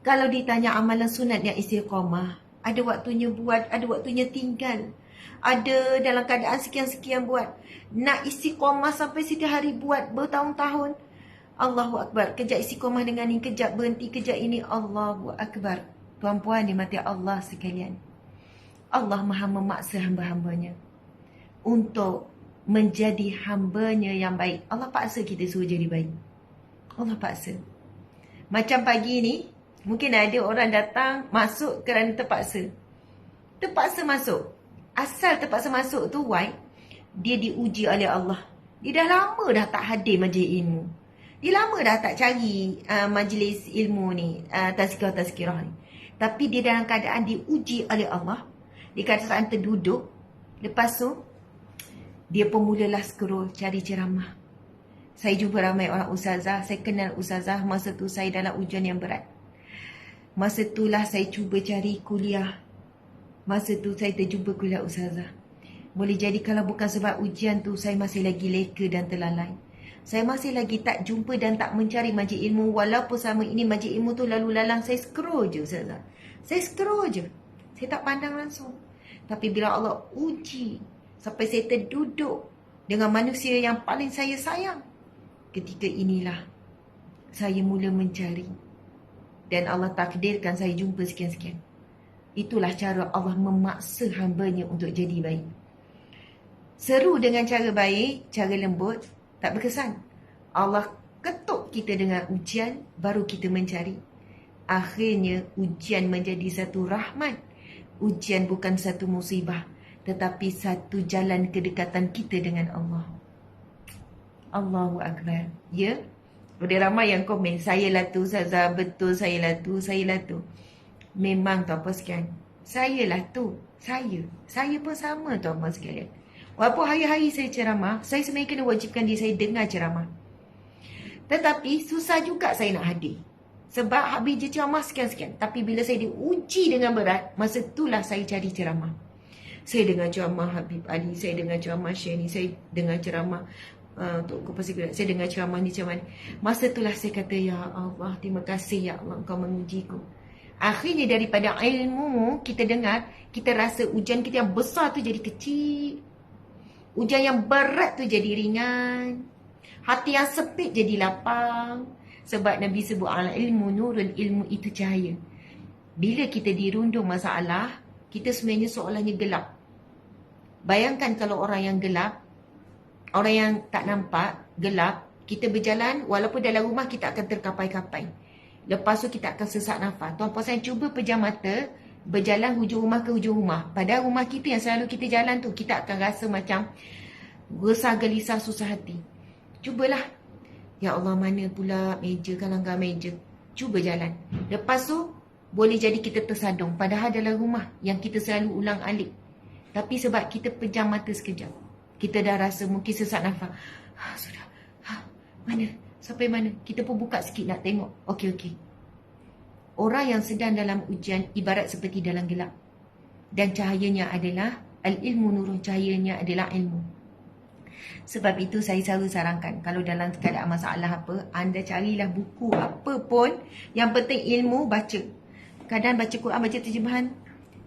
Kalau ditanya amalan sunat yang istiqamah, ada waktunya buat, ada waktunya tinggal. Ada dalam keadaan sekian-sekian buat. Nak istiqamah sampai setiap hari buat bertahun-tahun. Allahu Akbar. Kejap istiqamah dengan ni, kejap berhenti, kejap ini. Allahu Akbar. Tuan-puan dimati Allah sekalian. Allah maha memaksa hamba-hambanya untuk menjadi hambanya yang baik. Allah paksa kita suruh jadi baik. Allah paksa. Macam pagi ni, mungkin ada orang datang masuk kerana terpaksa. Terpaksa masuk. Asal terpaksa masuk tu, why? Dia diuji oleh Allah. Dia dah lama dah tak hadir majlis ilmu. Dia lama dah tak cari majlis ilmu ni, tazkirah ni. Tapi dia dalam keadaan diuji oleh Allah. Di keadaan terduduk. Lepas tu, dia pun mulalah scroll cari ceramah. Saya jumpa ramai orang ustazah. Saya kenal ustazah. Masa tu saya dalam ujian yang berat. Masa itulah saya cuba cari kuliah. Masa tu saya terjumpa kuliah ustazah. Boleh jadi kalau bukan sebab ujian tu, saya masih lagi leka dan terlalai. Saya masih lagi tak jumpa dan tak mencari majlis ilmu. Walaupun sama ini majlis ilmu tu lalu lalang, saya scroll je ustazah. Saya scroll je. Saya tak pandang langsung. Tapi bila Allah uji, sampai saya terduduk dengan manusia yang paling saya sayang, ketika inilah saya mula mencari. Dan Allah takdirkan saya jumpa sekian-sekian. Itulah cara Allah memaksa hambanya untuk jadi baik. Seru dengan cara baik, cara lembut, tak berkesan. Allah ketuk kita dengan ujian, baru kita mencari. Akhirnya ujian menjadi satu rahmat. Ujian bukan satu musibah, tetapi satu jalan kedekatan kita dengan Allah. Allahu Akbar. Ya? Ada ramai yang komen, saya lah tu Ustazah, betul saya lah tu, saya lah tu. Memang tuan-puan sekalian, saya lah tu, saya pun sama tuan-puan sekalian. Walaupun hari-hari saya ceramah, saya sebenarnya kena wajibkan diri saya dengar ceramah. Tetapi susah juga saya nak hadir. Sebab habis je ceramah sekian-sekian. Tapi bila saya diuji dengan berat, masa itulah saya cari ceramah. Saya dengar ceramah Habib Ali, saya dengar ceramah Syeni, saya dengar ceramah Tok Kopasi Gerak, saya dengar ceramah ni ceramah ni. Masa itulah saya kata, ya Allah, terima kasih ya Allah, Engkau mengujiku. Akhirnya daripada ilmu kita dengar, kita rasa ujian kita yang besar tu jadi kecil. Ujian yang berat tu jadi ringan. Hati yang sempit jadi lapang. Sebab Nabi sebut al ilmu nurul, ilmu itu cahaya. Bila kita dirundung masalah, kita sebenarnya seolahnya gelap. Bayangkan kalau orang yang gelap, orang yang tak nampak, gelap, kita berjalan walaupun dalam rumah kita akan terkapai-kapai. Lepas tu kita akan sesak nafas. Tuan Puan saya cuba pejam mata, berjalan hujung rumah ke hujung rumah. Padahal rumah kita yang selalu kita jalan tu, kita akan rasa macam resah, gelisah, susah hati. Cubalah. Ya Allah, mana pula meja, kan langgar meja. Cuba jalan. Lepas tu, boleh jadi kita tersadung. Padahal dalam rumah yang kita selalu ulang alik. Tapi sebab kita pejam mata sekejap, kita dah rasa mungkin sesak nafas. Sudah. Mana? Sampai mana? Kita pun buka sikit nak tengok. Okey. Orang yang sedang dalam ujian ibarat seperti dalam gelap. Dan cahayanya adalah al-ilmu nurun, cahayanya adalah ilmu. Sebab itu saya selalu sarankan, kalau dalam keadaan masalah apa, anda carilah buku apa pun, yang penting ilmu, baca. Kadang baca Quran, baca terjemahan,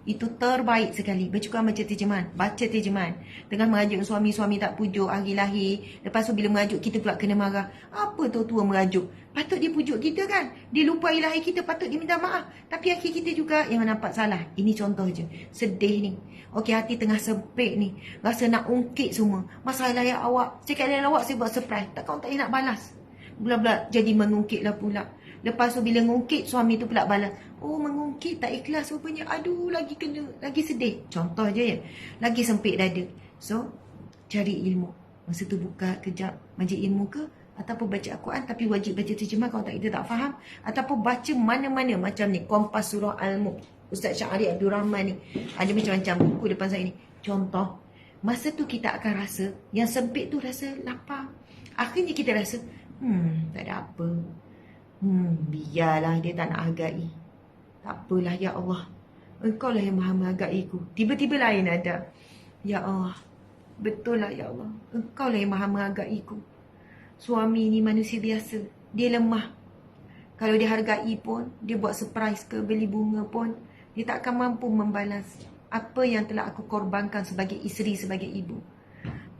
itu terbaik sekali. Baca Quran, baca terjemahan. Baca terjemahan. Tengah merajuk suami tak pujuk hari lahir. Lepas tu bila merajuk kita pula kena marah. Apa tua merajuk? Patut dia pujuk kita kan? Dia lupa hari lahir kita, patut dia minta maaf. Tapi akhir kita juga yang nampak salah. Ini contoh je. Sedih ni. Okey, hati tengah sempit ni. Rasa nak ungkit semua. Masalah lahir awak. Cakap lahir awak saya buat surprise. Takkan tak nak balas. Bula-bula jadi mengungkitlah pula. Lepas tu bila ngungkit, suami tu pula balas. Oh, mengungkit tak ikhlas rupanya. Aduh, lagi kena, lagi sedih. Contoh je ya. Lagi sempit dada. So, cari ilmu. Masa tu buka kejap majlis ilmu ke, ataupun baca Al-Quran, tapi wajib baca terjemah kalau tak kita tak faham. Ataupun baca mana-mana macam ni. Kompas Surah Al-Mulk. Ustaz Syahri Abdul Rahman ni. Ada macam-macam buku depan saya ni. Contoh. Masa tu kita akan rasa, yang sempit tu rasa lapang. Akhirnya kita rasa, tak ada apa. Biarlah dia tak nak hargai. Tak apalah ya Allah. Engkau lah yang maha menghargaiku. Tiba-tiba lain ada. Ya Allah. Betul lah ya Allah. Engkau lah yang maha menghargaiku. Suami ni manusia biasa. Dia lemah. Kalau dia hargai pun, dia buat surprise ke, beli bunga pun, dia tak akan mampu membalas apa yang telah aku korbankan sebagai isteri, sebagai ibu.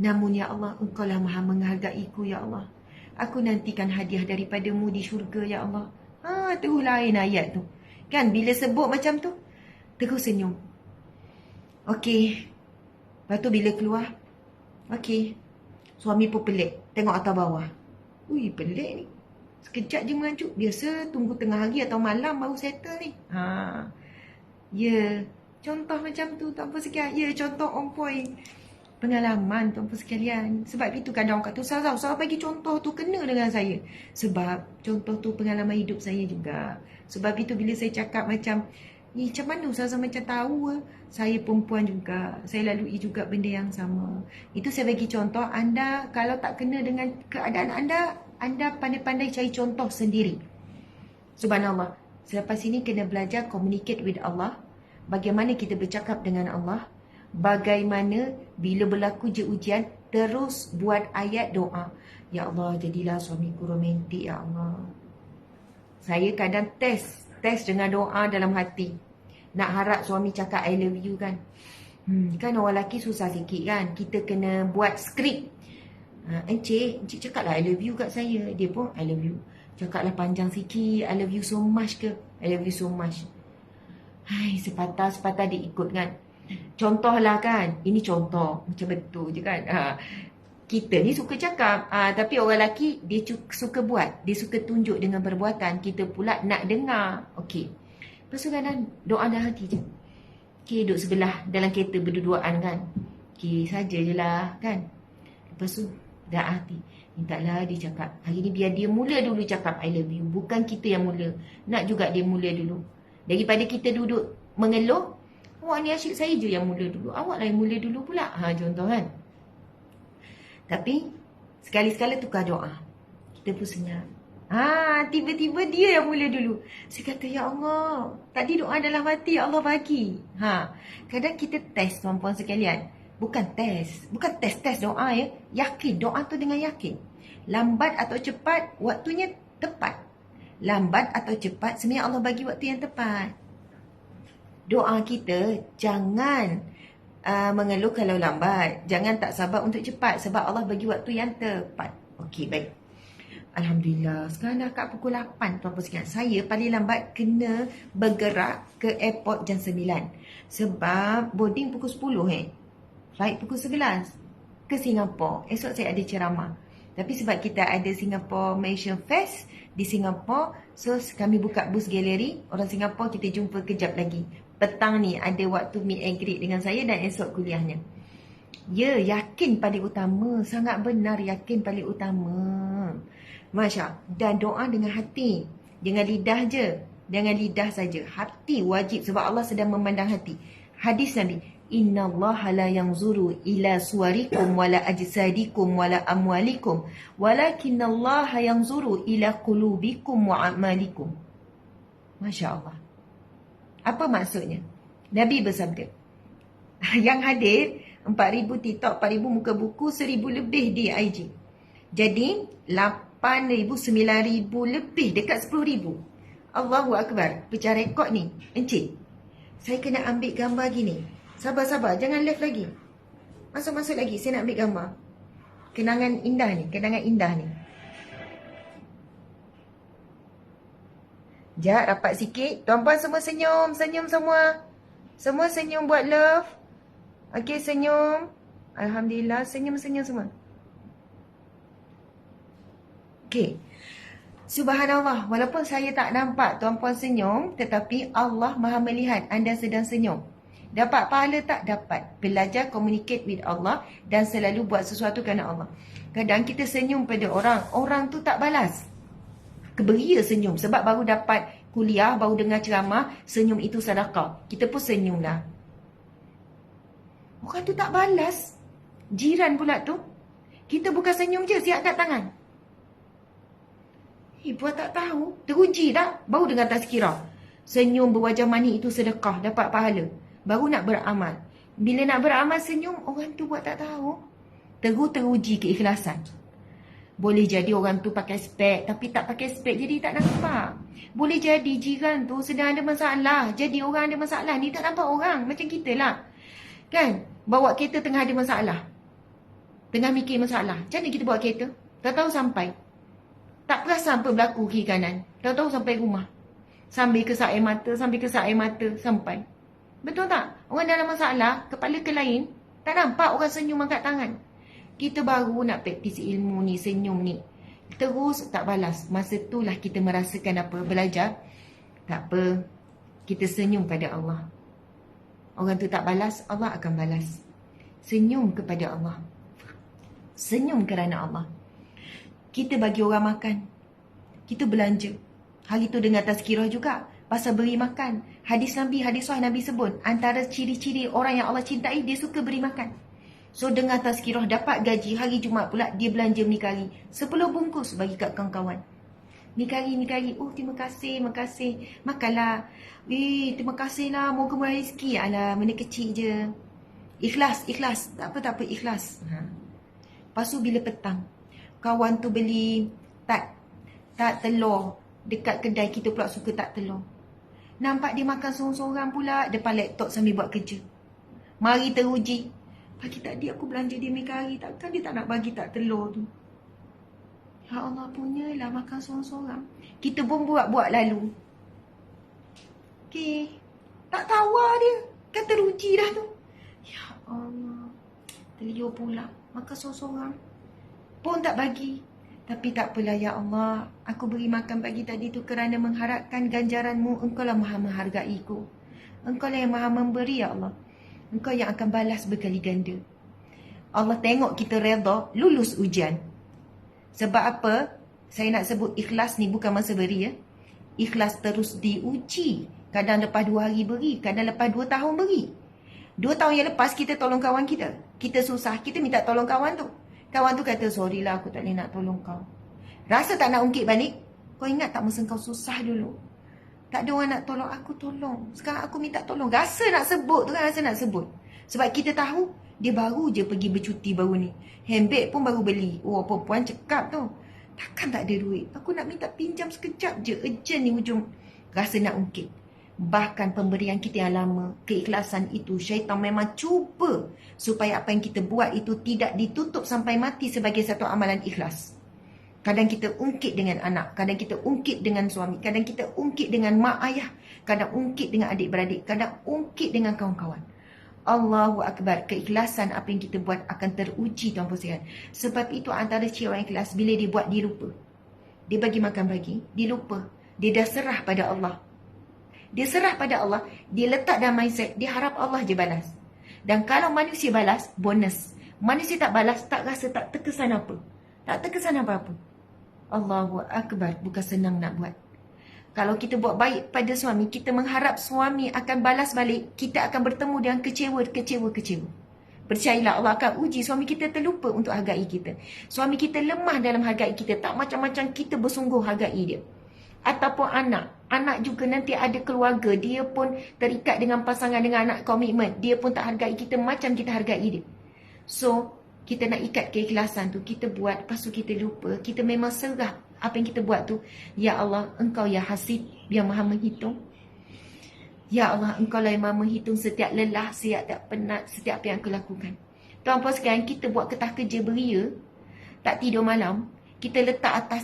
Namun ya Allah, engkau lah maha menghargaiku ya Allah. Aku nantikan hadiah daripadamu di syurga ya Allah. Terus lain ayat tu. Kan bila sebut macam tu, terus senyum. Okey. Lepas tu bila keluar, okey. Suami pun pelik. Tengok atas bawah. Ui, pelik ni. Sekejap je mengajuk. Biasa tunggu tengah hari atau malam baru settle ni. Ya. Contoh macam tu. Tak apa sekian. Ya, contoh on point. Pengalaman tuan-tuan sekalian. Sebab itu kadang orang kata, Ustaz bagi contoh tu kena dengan saya. Sebab contoh tu pengalaman hidup saya juga. Sebab itu bila saya cakap macam, ni macam mana Ustaz macam tahu, saya perempuan juga. Saya lalui juga benda yang sama. Itu saya bagi contoh. Anda kalau tak kena dengan keadaan anda pandai-pandai cari contoh sendiri. Subhanallah. Selepas ini kena belajar communicate with Allah. Bagaimana kita bercakap dengan Allah. Bagaimana bila berlaku je ujian, terus buat ayat doa. Ya Allah, jadilah suamiku romantik ya Allah. Saya kadang test dengan doa dalam hati. Nak harap suami cakap I love you kan. Kan orang lelaki susah sikit kan. Kita kena buat skrip. Encik cakaplah I love you kat saya. Dia pun I love you. Cakaplah panjang sikit. I love you so much ke. I love you so much. Hai, sepatah dia ikut kan. Contohlah kan. Ini contoh. Macam betul je kan. Kita ni suka cakap. Tapi orang lelaki dia suka buat. Dia suka tunjuk dengan perbuatan. Kita pula nak dengar. Okey. Lepas tu kadang doa dalam hati je. Okey, duduk sebelah dalam kereta berduaan kan. Okey, saja je lah kan. Lepas tu dah hati. Mintalah dia cakap. Hari ni biar dia mula dulu cakap I love you. Bukan kita yang mula. Nak juga dia mula dulu. Daripada kita duduk mengeluh. Awak ni asyik saya je yang mula dulu. Awak lah yang mula dulu pula. Contoh kan. Tapi sekali-sekala tukar doa. Kita pun senyap. Tiba-tiba dia yang mula dulu. Saya kata, ya Allah, tadi doa dalam hati Allah bagi. Kadang kita test tuan-puan sekalian. Bukan test doa ya. Yakin, doa tu dengan yakin. Lambat atau cepat, waktunya tepat. Lambat atau cepat, sebenarnya Allah bagi waktu yang tepat. Doa kita jangan mengeluh kalau lambat. Jangan tak sabar untuk cepat sebab Allah bagi waktu yang tepat. Okey, baik. Alhamdulillah, sekarang dah kat pukul 8 tuan-puan sekalian. Saya paling lambat kena bergerak ke airport jam 9. Sebab boarding pukul 10 flight pukul 11 ke Singapura. Esok saya ada ceramah. Tapi sebab kita ada Singapore Malaysian Fest di Singapura, so kami buka booth galeri. Orang Singapura kita jumpa kejap lagi. Petang ni ada waktu meet and greet dengan saya dan esok kuliahnya. Ya, yakin paling utama. Sangat benar, yakin paling utama. Masya. Dan doa dengan hati. Dengan lidah je. Dengan lidah saja. Hati wajib sebab Allah sedang memandang hati. Hadis Nabi. Inna Allah la yanzuru ila suwarikum wala ajsadikum wala amwalikum. Walakinna Allah yanzuru ila qulubikum wa amalikum. Masya Allah. Apa maksudnya? Nabi bersabda. Yang hadir 4,000 TikTok, 4,000 muka buku, 1,000 lebih di IG. Jadi 8,000, 9,000 lebih, dekat 10,000. Allahu Akbar. Pecah rekod ni. Encik, saya kena ambil gambar gini. Sabar-sabar, jangan live lagi. Masuk-masuk lagi, saya nak ambil gambar. Kenangan indah ni, kenangan indah ni. Jap, rapat sikit. Tuan-puan semua senyum, senyum semua. Semua senyum buat love. Okey, senyum. Alhamdulillah, senyum-senyum semua. Okey. Subhanallah, walaupun saya tak nampak tuan-puan senyum, tetapi Allah Maha melihat anda sedang senyum. Dapat pahala tak? Dapat. Belajar communicate with Allah dan selalu buat sesuatu kerana Allah. Kadang kita senyum pada orang, orang tu tak balas. Keberia senyum sebab baru dapat kuliah, baru dengar ceramah, senyum itu sedekah. Kita pun senyumlah. Orang tu tak balas. Jiran pula tu. Kita bukan senyum je, siap angkat tangan. Buat tak tahu. Teruji tak? Baru dengar tazkirah. Senyum berwajah manis itu sedekah, dapat pahala. Baru nak beramal. Bila nak beramal senyum, orang tu buat tak tahu. Teruji keikhlasan. Boleh jadi orang tu pakai spek, tapi tak pakai spek, jadi tak nampak. Boleh jadi jiran tu sedang ada masalah, jadi orang ada masalah, ni tak nampak orang. Macam kita lah. Kan? Bawa kereta tengah ada masalah. Tengah mikir masalah. Macam mana kita bawa kereta? Tak tahu sampai. Tak perasan apa berlaku kiri kanan. Tak tahu sampai rumah. Sambil kesak air mata, sampai. Betul tak? Orang dalam masalah, kepala ke lain, tak nampak orang senyum angkat tangan. Kita baru nak praktis ilmu ni, senyum ni. Terus tak balas. Masa itulah kita merasakan apa? Belajar. Tak apa. Kita senyum pada Allah. Orang tu tak balas, Allah akan balas. Senyum kepada Allah. Senyum kerana Allah. Kita bagi orang makan. Kita belanja. Hari tu dengar tazkirah juga. Pasal beri makan. Hadis Nabi, hadis sahih Nabi sebut. Antara ciri-ciri orang yang Allah cintai, dia suka beri makan. So dengar tazkirah, dapat gaji. Hari Jumaat pula dia belanja mi kari. 10 bungkus bagi kat kawan-kawan. Mi kari. Oh, terima kasih. Makanlah. Terima kasih lah. Moga murah rezeki. Alah, benda kecil je. Ikhlas. Tak apa, ikhlas. Lepas tu bila petang, kawan tu beli tak telur. Dekat kedai kita pula suka tak telur. Nampak dia makan sorang-sorang pula depan laptop sambil buat kerja. Mari teruji. Pagi tadi aku belanja dia mi kari. Takkan dia tak nak bagi tak telur tu? Ya Allah, punyalah makan sorang-sorang. Kita pun buat lalu. Okey. Tak tawar dia. Kan teruji dah tu. Ya Allah. Terliur pula. Makan sorang-sorang. Pun tak bagi. Tapi tak apalah ya Allah. Aku beri makan pagi tadi tu kerana mengharapkan ganjaranmu. Engkau lah maha menghargaiku. Engkau lah yang maha memberi ya Allah. Engkau yang akan balas berkali ganda. Allah tengok kita redha, lulus ujian. Sebab apa? Saya nak sebut ikhlas ni bukan masa beri ya. Ikhlas terus diuji. Kadang lepas 2 hari beri, kadang lepas 2 tahun beri. 2 tahun yang lepas kita tolong kawan kita. Kita susah, kita minta tolong kawan tu. Kawan tu kata, sorry lah aku tak boleh nak tolong kau. Rasa tak nak ungkit balik? Kau ingat tak masa kau susah dulu? Tak ada orang nak tolong, aku tolong. Sekarang aku minta tolong. Rasa nak sebut tu kan, rasa nak sebut. Sebab kita tahu, dia baru je pergi bercuti baru ni. Handbag pun baru beli. Oh, perempuan cekap tu. Takkan tak ada duit. Aku nak minta pinjam sekejap je. Urgent ni hujung. Rasa nak ungkit. Bahkan pemberian kita yang lama, keikhlasan itu, syaitan memang cuba supaya apa yang kita buat itu tidak ditutup sampai mati sebagai satu amalan ikhlas. Kadang kita ungkit dengan anak, kadang kita ungkit dengan suami, kadang kita ungkit dengan mak ayah, kadang ungkit dengan adik-beradik, kadang ungkit dengan kawan-kawan. Allahu Akbar, keikhlasan apa yang kita buat akan teruji tuan-puan sekalian. Sebab itu antara ciri orang ikhlas, bila dia buat, dia lupa. Dia bagi makan bagi, dia lupa. Dia dah serah pada Allah. Dia serah pada Allah, dia letak dalam mindset, dia harap Allah je balas. Dan kalau manusia balas, bonus. Manusia tak balas, tak rasa, tak terkesan apa. Tak terkesan apa-apa. Allahu Akbar, bukan senang nak buat. Kalau kita buat baik pada suami, kita mengharap suami akan balas balik, kita akan bertemu dengan kecewa. Percayalah, Allah akan uji suami kita terlupa untuk hargai kita. Suami kita lemah dalam hargai kita, tak macam-macam kita bersungguh hargai dia. Ataupun anak juga nanti ada keluarga, dia pun terikat dengan pasangan, dengan anak, komitmen, dia pun tak hargai kita macam kita hargai dia. So, kita nak ikat keikhlasan tu, kita buat, lepas tu kita lupa, kita memang serah apa yang kita buat tu. Ya Allah, Engkau ya Hasib, yang maha menghitung. Ya Allah, Engkau lah yang maha menghitung setiap lelah, setiap penat, setiap apa yang aku lakukan. Tuan-puan sekalian, kita buat ketah kerja beria, tak tidur malam, kita letak atas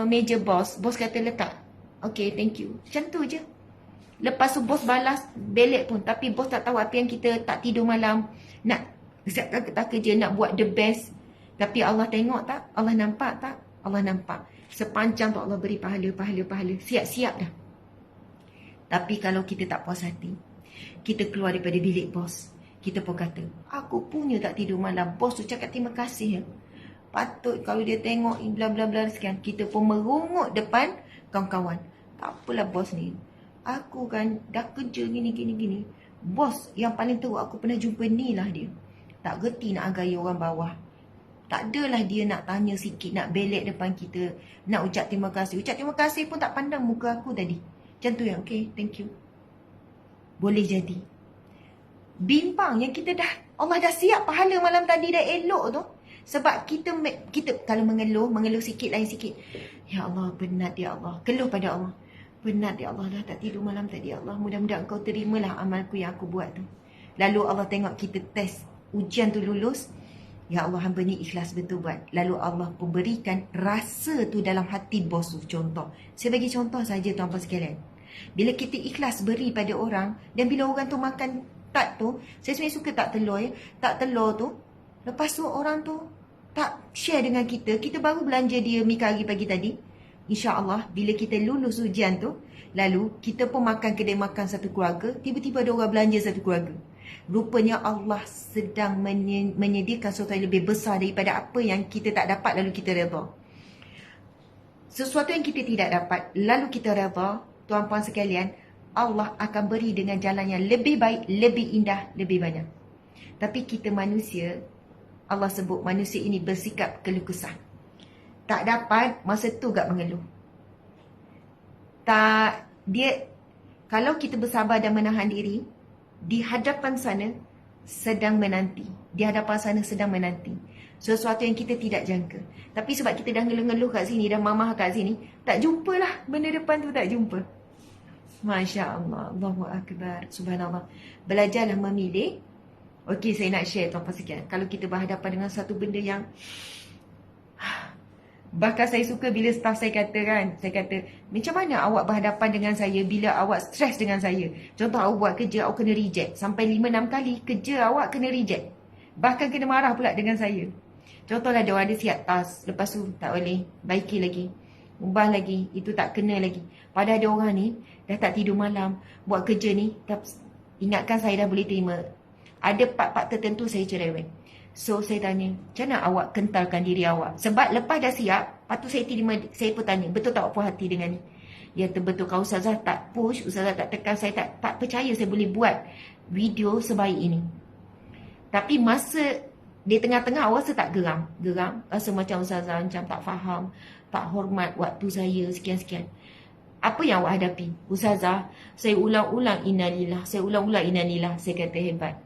meja bos kata letak, okay, thank you, macam tu je. Lepas tu bos balas belek pun, tapi bos tak tahu apa yang kita tak tidur malam, nak siapkan ketah kerja, nak buat the best. Tapi Allah tengok tak? Allah nampak tak? Allah nampak. Sepanjang tu Allah beri pahala. Siap-siap dah. Tapi kalau kita tak puas hati, kita keluar daripada bilik bos, kita pun kata, aku punya tak tidur malam. Bos tu cakap terima kasih. Patut kalau dia tengok bla bla bla sekian, kita pun merungut depan kawan-kawan. Tak apalah bos ni, aku kan dah kerja gini. Bos yang paling teruk aku pernah jumpa ni lah dia. Tak gerti nak hargai orang bawah. Tak adalah dia nak tanya sikit, nak belek depan kita, nak ucap terima kasih. Ucap terima kasih pun tak pandang muka aku tadi. Macam tu ya, okay, thank you. Boleh jadi bimbang yang kita dah, Allah dah siap pahala malam tadi dah elok tu. Sebab kita kalau mengeluh sikit lain sikit. Ya Allah, penat ya Allah. Keluh pada Allah. Penat ya Allah, dah tak tidur malam tadi ya Allah. Mudah-mudahan Engkau terimalah amalku yang aku buat tu. Lalu Allah tengok kita test, ujian tu lulus, ya Allah, hamba ni ikhlas betul buat. Lalu Allah pun berikan rasa tu dalam hati bos tu. Contoh, saya bagi contoh saja tuan-tuan sekalian. Bila kita ikhlas beri pada orang, dan bila orang tu makan tak tu, saya sebenarnya suka tak telur ya, tak telur tu, lepas tu orang tu tak share dengan kita, kita baru belanja dia mi kari pagi tadi, InsyaAllah bila kita lulus ujian tu, lalu kita pun makan kedai makan satu keluarga, tiba-tiba ada orang belanja satu keluarga. Rupanya Allah sedang menyediakan sesuatu yang lebih besar daripada apa yang kita tak dapat lalu kita redha. Sesuatu yang kita tidak dapat lalu kita redha, tuan-puan sekalian, Allah akan beri dengan jalan yang lebih baik, lebih indah, lebih banyak. Tapi kita manusia, Allah sebut manusia ini bersikap keluh kesah. Tak dapat, masa tu gak mengeluh. Kalau kita bersabar dan menahan diri, di hadapan sana sedang menanti. Di hadapan sana sedang menanti sesuatu yang kita tidak jangka. Tapi sebab kita dah ngeluh-ngeluh kat sini, dah mamah kat sini, tak jumpalah benda depan tu, tak jumpa. Masya Allah, Allahu Akbar, Subhanallah. Belajarlah memilih. Okey, saya nak share tuan-tuan sekalian. Kalau kita berhadapan dengan satu benda yang bahkan saya suka bila staff saya kata kan, saya kata, macam mana awak berhadapan dengan saya bila awak stres dengan saya? Contoh, awak buat kerja, awak kena reject. Sampai 5-6 kali kerja awak kena reject. Bahkan kena marah pula dengan saya. Contohlah, dia ada siap task, lepas tu tak boleh, baiki lagi, ubah lagi, itu tak kena lagi. Padahal ada orang ni dah tak tidur malam, buat kerja ni, ingatkan saya dah boleh terima. Ada part-part tertentu saya cerewet. So saya tanya, macam mana awak kentalkan diri awak? Sebab lepas dah siap, lepas tu saya pun tanya, betul tak awak puas hati dengan ni? Ya betul, kalau Ustazah tak push, Ustazah tak tekan, saya tak percaya saya boleh buat video sebaik ini. Tapi masa Di tengah-tengah awak rasa tak geram? Geram? Rasa macam ustazah macam tak faham, tak hormat waktu saya, sekian-sekian. Apa yang awak hadapi? Ustazah, saya ulang-ulang innalillah, saya ulang-ulang innalillah. Saya kata hebat.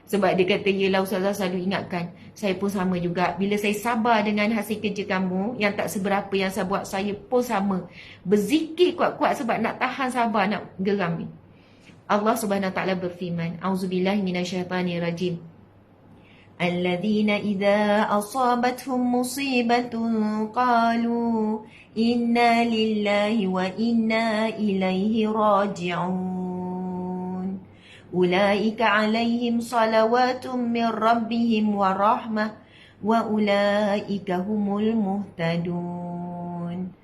Sebab dia kata, yelah ustazah selalu ingatkan. Saya pun sama juga. Bila saya sabar dengan hasil kerja kamu, yang tak seberapa yang saya buat, saya pun sama. Berzikir kuat-kuat sebab nak tahan sabar, nak geram ni. Allah Subhanahu Wa Taala berfirman, Auzubillahi minasyaitanirrajim. Alladzina idza asabathum musibatun qalu inna lillahi wa inna ilaihi raji'un. Ulaika alaihim salawatun min rabbihim wa rahmah wa ulaika humul muhtadun.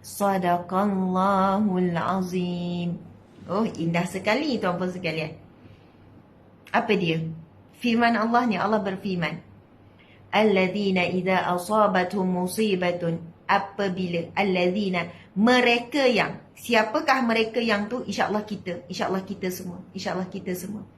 Sadaqallahul azim. Oh, indah sekali tuan-puan sekalian. Apa dia? Firman Allah ni, Allah berfirman, alladzina idza asabatuhum musibatun, apabila alladzina, mereka yang, siapakah mereka yang tu? InsyaAllah kita, insyaAllah kita semua, insyaAllah kita semua.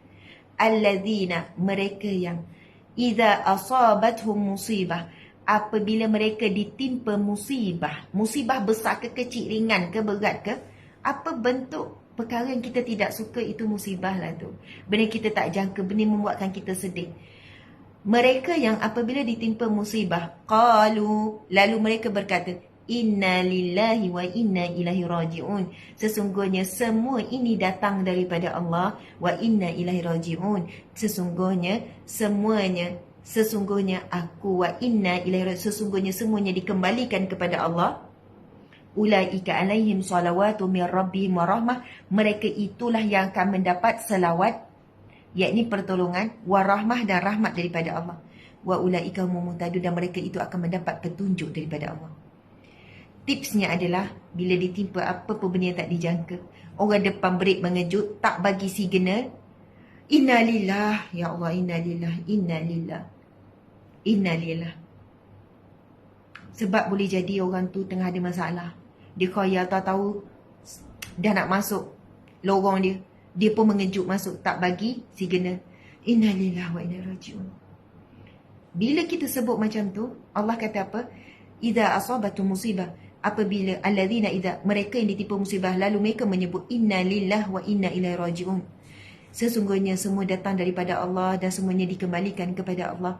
Alladzina, mereka yang idza asabatuhum musibah, apabila mereka ditimpa musibah, musibah besar ke kecil, ringan ke berat ke, apa bentuk perkara yang kita tidak suka, itu musibah lah tu. Benda kita tak jangka, benda membuatkan kita sedih. Mereka yang apabila ditimpa musibah, qalu, lalu mereka berkata, inna lillahi wa inna ilaihi raji'un. Sesungguhnya semua ini datang daripada Allah, wa inna ilaihi raji'un. Sesungguhnya semuanya, sesungguhnya aku, wa inna ilaihi raji'un, sesungguhnya semuanya dikembalikan kepada Allah. Ulaika alaihim salawatu min rabbihim wa rahmah. Mereka itulah yang akan mendapat selawat, yakni pertolongan, wa rahmah, dan rahmat daripada Allah. Wa ulaika humul muhtadun, dan mereka itu akan mendapat petunjuk daripada Allah. Tipsnya adalah bila ditimpa apa-apa benda yang tak dijangka, orang depan break mengejut, tak bagi signal, innalillah, ya Allah, innalillah, innalillah, innalillah. Sebab boleh jadi orang tu tengah ada masalah. Dia kaya tahu dah nak masuk lorong dia. Dia pun mengejut masuk, tak bagi signal. Innalillahi wa inna ilaihi raji'un. Bila kita sebut macam tu, Allah kata apa? Idza asabatu musibah, apabila alladzina idza, mereka yang ditimpa musibah, lalu mereka menyebut innalillahi wa inna ilaihi raji'un. Sesungguhnya semua datang daripada Allah dan semuanya dikembalikan kepada Allah.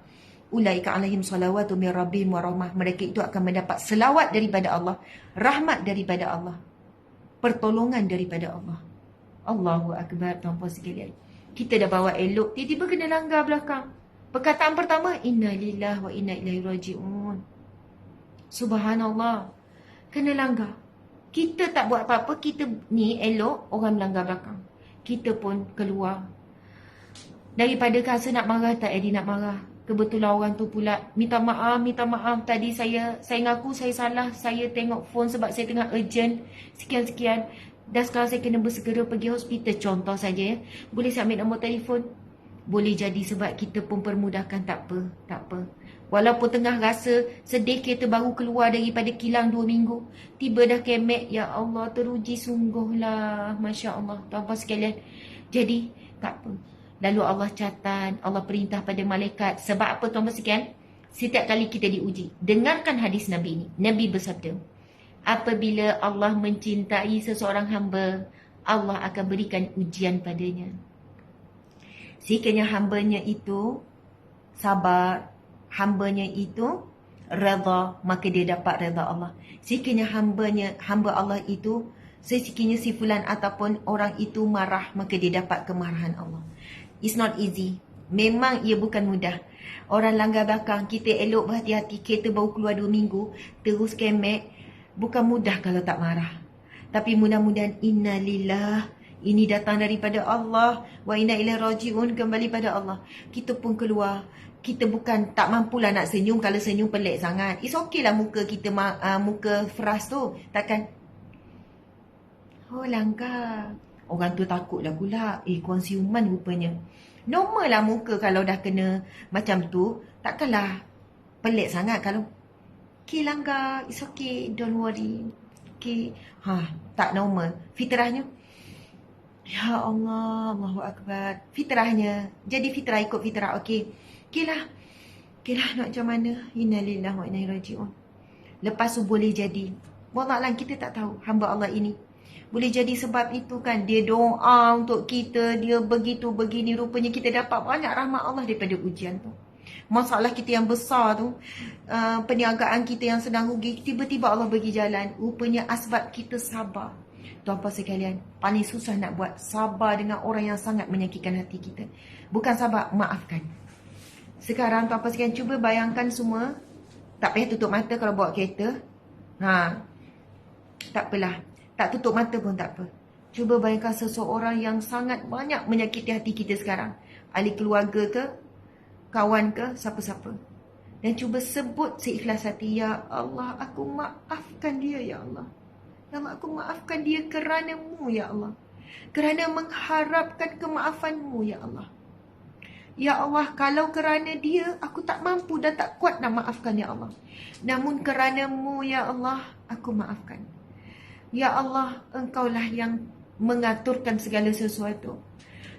Ulaika alaihim salawatu min rabbihim wa rahmah. Mereka itu akan mendapat selawat daripada Allah, rahmat daripada Allah, pertolongan daripada Allah. Allahu akbar, tuan-puan sekalian. Kita dah bawa elok, tiba-tiba kena langgar belakang. Perkataan pertama, inna lillahi wa inna ilaihi raji'un. Subhanallah, kena langgar. Kita tak buat apa-apa, kita ni elok, orang melanggar belakang. Kita pun keluar. Daripada rasa nak marah, tak jadi nak marah. Kebetulan orang tu pula minta maaf tadi saya ngaku saya salah, saya tengok phone sebab saya tengah urgent, sekian-sekian. Dan sekarang saya kena bersegera pergi hospital, contoh saja ya. Boleh saya ambil nombor telefon? Boleh jadi sebab kita pun permudahkan, tak apa. Walaupun tengah rasa sedih, kereta baru keluar daripada kilang 2 minggu, tiba dah kemek, ya Allah, teruji sungguhlah, Masya Allah, tuan-tuan sekalian. Jadi tak apa. Lalu Allah catat, Allah perintah pada malaikat. Sebab apa tuan-tuan sekalian? Setiap kali kita diuji, dengarkan hadis Nabi ini. Nabi bersabda, apabila Allah mencintai seseorang hamba, Allah akan berikan ujian padanya. Sekiranya hambanya itu sabar, hambanya itu redha, maka dia dapat redha Allah. Sekiranya hamba Allah itu, sekiranya si fulan ataupun orang itu marah, maka dia dapat kemarahan Allah. It's not easy. Memang ia bukan mudah. Orang langgar belakang, kita elok berhati-hati, kereta baru keluar 2 minggu, terus kemek. Bukan mudah kalau tak marah. Tapi mudah-mudahan innalillah, ini datang daripada Allah, wa inna ilaihi raji'un, kembali pada Allah. Kita pun keluar. Kita bukan tak mampulah nak senyum, kalau senyum pelik sangat. It's okay lah muka kita, muka fresh tu. Takkan, oh langgar. Orang tu takutlah pula. Korang siuman rupanya. Normal lah muka kalau dah kena macam tu. Takkanlah pelik sangat kalau okay langgar. It's okay. Don't worry. Okay. Tak normal. Fitrahnya, ya Allah, Allahu Akbar. Fitrahnya. Jadi fitrah ikut fitrah. Okay. Okay lah. Kira nak macam mana? Innalillahi wa inna ilaihi raji'un. Lepas tu boleh jadi, wallahualam kita tak tahu hamba Allah ini. Boleh jadi sebab itu kan dia doa untuk kita, dia begitu begini, rupanya kita dapat banyak rahmat Allah daripada ujian tu. Masalah kita yang besar tu, perniagaan kita yang sedang rugi, tiba-tiba Allah bagi jalan. Rupanya asbab kita sabar. Tuan-puan sekalian, paling susah nak buat sabar dengan orang yang sangat menyakitkan hati kita. Bukan sabar, maafkan. Sekarang tuan-puan sekalian, cuba bayangkan semua. Tak payah tutup mata kalau bawa kereta. Tak apalah. Tak tutup mata pun tak apa. Cuba bayangkan seseorang yang sangat banyak menyakiti hati kita sekarang. Ahli keluarga ke, kawan ke, siapa-siapa. Dan cuba sebut seikhlas hati, ya Allah, aku maafkan dia, ya Allah. Ya Allah, aku maafkan dia kerana-Mu, ya Allah. Kerana mengharapkan kemaafan-Mu, ya Allah. Ya Allah, kalau kerana dia, aku tak mampu dan tak kuat nak maafkan, ya Allah. Namun kerana-Mu, ya Allah, aku maafkan. Ya Allah, Engkaulah yang mengaturkan segala sesuatu.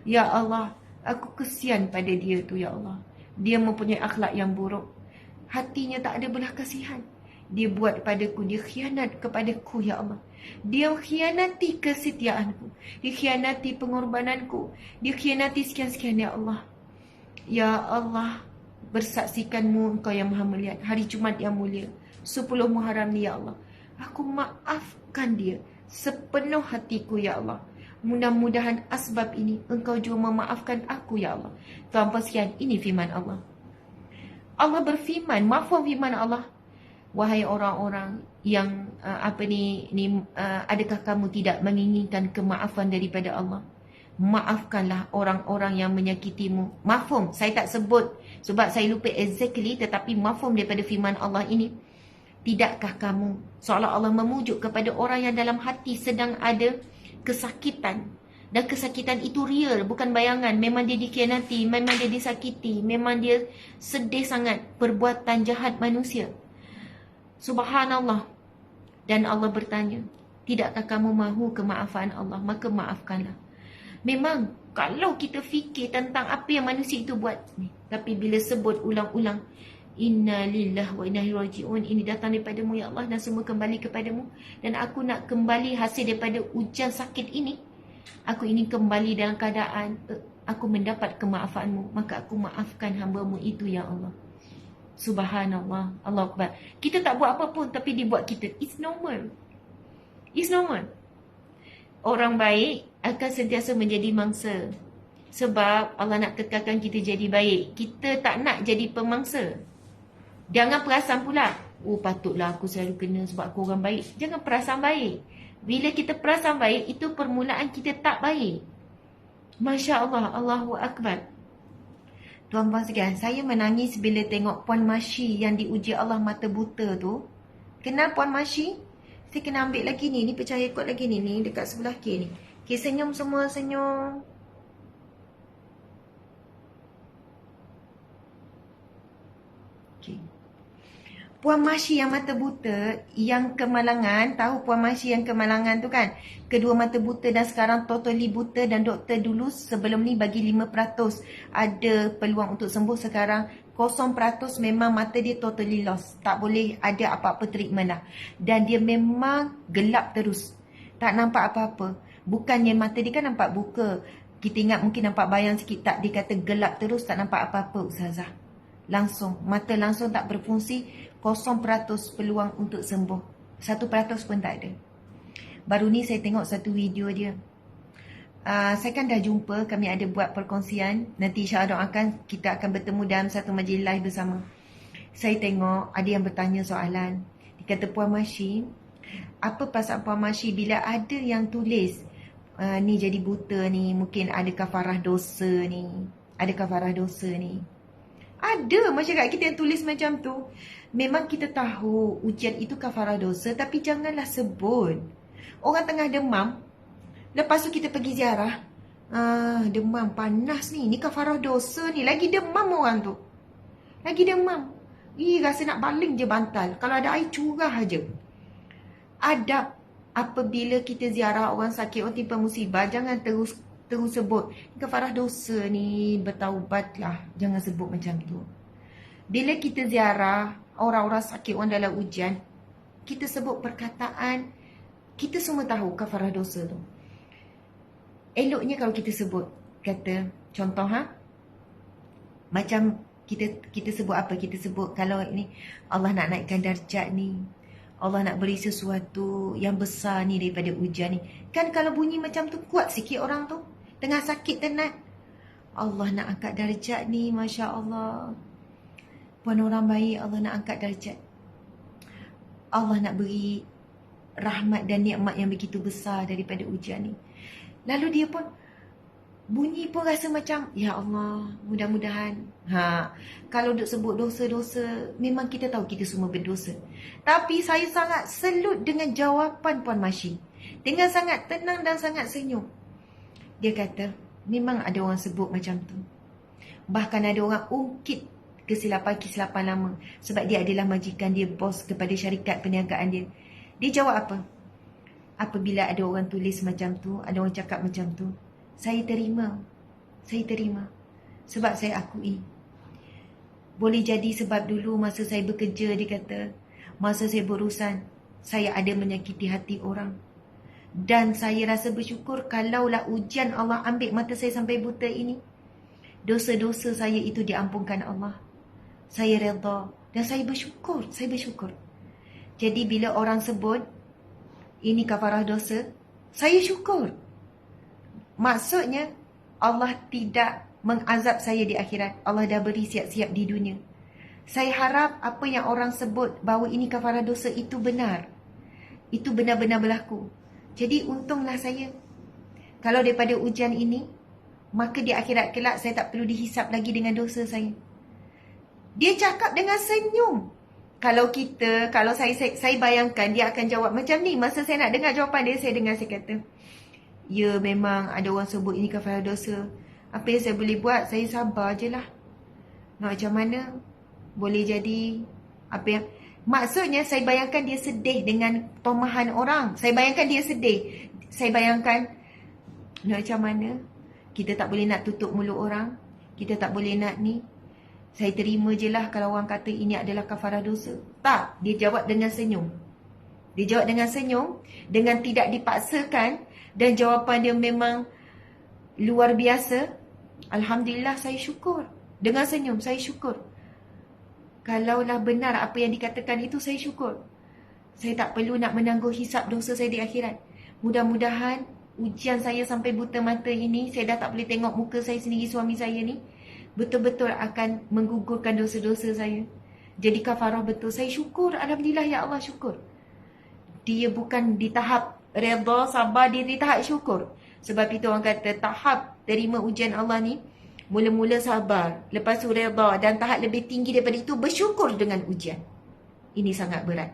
Ya Allah, aku kesian pada dia tu, ya Allah. Dia mempunyai akhlak yang buruk. Hatinya tak ada belas kasihan. Dia buat padaku, dia khianat kepadaku, ya Allah. Dia khianati kesetiaanku. Dia khianati pengorbananku. Dia khianati sekian-sekian, ya Allah. Ya Allah, bersaksikanmu Engkau yang maha melihat. Hari Jumaat yang mulia, 10 Muharram ni, ya Allah. Aku maafkan dia sepenuh hatiku, ya Allah. Mudah-mudahan asbab ini Engkau juga memaafkan aku, ya Allah. Tuan-puan sekalian, ini firman Allah. Allah berfirman, mafhum firman Allah. Wahai orang-orang yang adakah kamu tidak menginginkan kemaafan daripada Allah? Maafkanlah orang-orang yang menyakitimu. Mafhum, saya tak sebut sebab saya lupa exactly, tetapi mafhum daripada firman Allah ini. Tidakkah kamu, seolah Allah memujuk kepada orang yang dalam hati sedang ada kesakitan. Dan kesakitan itu real, bukan bayangan. Memang dia dikhianati, memang dia disakiti, memang dia sedih sangat perbuatan jahat manusia. Subhanallah. Dan Allah bertanya, tidakkah kamu mahu kemaafan Allah? Maka maafkanlah. Memang kalau kita fikir tentang apa yang manusia itu buat ni, tapi bila sebut ulang-ulang, Inna lillahi wa inna ilaihi raji'un, ini datang daripada-Mu, ya Allah, dan semua kembali kepadamu. Dan aku nak kembali hasil daripada ujian sakit ini. Aku ingin kembali dalam keadaan aku mendapat kemaafan-Mu. Maka aku maafkan hamba-Mu itu, ya Allah. Subhanallah, Allah Akbar. Kita tak buat apa pun, tapi dibuat kita. It's normal. It's normal. Orang baik akan sentiasa menjadi mangsa. Sebab Allah nak kekalkan kita jadi baik. Kita tak nak jadi pemangsa. Jangan perasan pula, oh patutlah aku selalu kena sebab aku orang baik. Jangan perasan baik. Bila kita perasan baik, itu permulaan kita tak baik. Masya Allah, Allahu Akbar. Tuan-tuan sekalian, saya menangis bila tengok Puan Masyi yang diuji Allah mata buta tu. Kenal Puan Masyi? Saya kena ambil lagi ni. Ni percaya kot lagi ni. Ni dekat sebelah kiri ni. Okay, senyum semua, senyum. Okay. Puan Masyi yang mata buta, yang kemalangan. Tahu Puan Masyi yang kemalangan tu kan? Kedua mata buta dan sekarang totally buta. Dan doktor dulu sebelum ni bagi 5% ada peluang untuk sembuh. Sekarang 0% memang mata dia totally lost. Tak boleh ada apa-apa treatment lah. Dan dia memang gelap terus. Tak nampak apa-apa. Bukannya mata dia kan nampak buka. Kita ingat mungkin nampak bayang sikit. Tak, dia kata gelap terus, tak nampak apa-apa, Ustazah. Langsung, mata langsung tak berfungsi. 0% peluang untuk sembuh. 1% pun tak ada. Baru ni saya tengok satu video dia. Saya kan dah jumpa, kami ada buat perkongsian. Nanti insya-Allah doakan kita akan bertemu dalam satu majlis live bersama. Saya tengok ada yang bertanya soalan. Dia kata, Puan Masyi, apa perasaan Puan Masyi bila ada yang tulis ni jadi buta ni, mungkin ada kafarah dosa ni. Ada kafarah dosa ni. Ada masyarakat kita yang tulis macam tu. Memang kita tahu ujian itu kafarah dosa, tapi janganlah sebut. Orang tengah demam, lepas tu kita pergi ziarah. Demam panas ni kafarah dosa ni. Lagi demam orang tu. Lagi demam. Rasa nak baling je bantal. Kalau ada air curah aja. Adab apabila kita ziarah orang sakit, orang timpa musibah, jangan terus sebut kafarah dosa ni, bertaubatlah. Jangan sebut macam tu. Bila kita ziarah orang-orang sakit, orang dalam ujian, kita sebut perkataan, kita semua tahu kafarah dosa tu. Eloknya kalau kita sebut, kata, contoh macam kita sebut apa? Kita sebut kalau ni Allah nak naikkan darjat ni, Allah nak beri sesuatu yang besar ni daripada ujian ni. Kan kalau bunyi macam tu kuat sikit orang tu, tengah sakit tenat. Allah nak angkat darjat ni, Masya Allah. Puan orang baik, Allah nak angkat darjat. Allah nak beri rahmat dan nikmat yang begitu besar daripada ujian ni. Lalu dia pun bunyi pun rasa macam, ya Allah, mudah-mudahan. Kalau duk sebut dosa-dosa, memang kita tahu kita semua berdosa. Tapi saya sangat selut dengan jawapan Puan Mashi. Dengan sangat tenang dan sangat senyum. Dia kata, memang ada orang sebut macam tu. Bahkan ada orang ungkit kesilapan-kesilapan lama. Sebab dia adalah majikan dia, bos kepada syarikat perniagaan dia. Dia jawab apa? Apabila ada orang tulis macam tu, ada orang cakap macam tu, saya terima. Saya terima. Sebab saya akui. Boleh jadi sebab dulu masa saya bekerja, dia kata, masa saya berurusan, saya ada menyakiti hati orang. Dan saya rasa bersyukur kalaulah ujian Allah ambil mata saya sampai buta ini, dosa-dosa saya itu diampunkan Allah. Saya redha dan saya bersyukur. Saya bersyukur. Jadi bila orang sebut, ini kafarah dosa, saya syukur. Maksudnya, Allah tidak mengazab saya di akhirat. Allah dah beri siap-siap di dunia. Saya harap apa yang orang sebut bahawa ini kafarah dosa itu benar. Itu benar-benar berlaku. Jadi untunglah saya. Kalau daripada ujian ini, maka di akhirat kelak saya tak perlu dihisap lagi dengan dosa saya. Dia cakap dengan senyum. Kalau saya bayangkan dia akan jawab macam ni. Masa saya nak dengar jawapan dia, saya dengar, saya kata, ya, memang ada orang sebut ini kafarah dosa. Apa yang saya boleh buat? Saya sabar je lah. Nak macam mana? Boleh jadi apa yang... Maksudnya saya bayangkan dia sedih dengan tomahan orang. Saya bayangkan dia sedih. Saya bayangkan nak macam mana? Kita tak boleh nak tutup mulut orang. Kita tak boleh nak ni. Saya terima je lah kalau orang kata ini adalah kafarah dosa. Tak. Dia jawab dengan senyum. Dia jawab dengan senyum. Dengan tidak dipaksakan. Dan jawapan dia memang luar biasa. Alhamdulillah, saya syukur. Dengan senyum, saya syukur. Kalaulah benar apa yang dikatakan itu, saya syukur. Saya tak perlu nak menangguh hisap dosa saya di akhirat. Mudah-mudahan ujian saya sampai buta mata ini, saya dah tak boleh tengok muka saya sendiri, suami saya ni, betul-betul akan menggugurkan dosa-dosa saya. Jadi kafarah betul. Saya syukur. Alhamdulillah, ya Allah, syukur. Dia bukan di tahap redha, sabar, dia di tahap syukur. Sebab itu orang kata tahap terima ujian Allah ni, mula-mula sabar, lepas tu redha, dan tahap lebih tinggi daripada itu bersyukur dengan ujian. Ini sangat berat.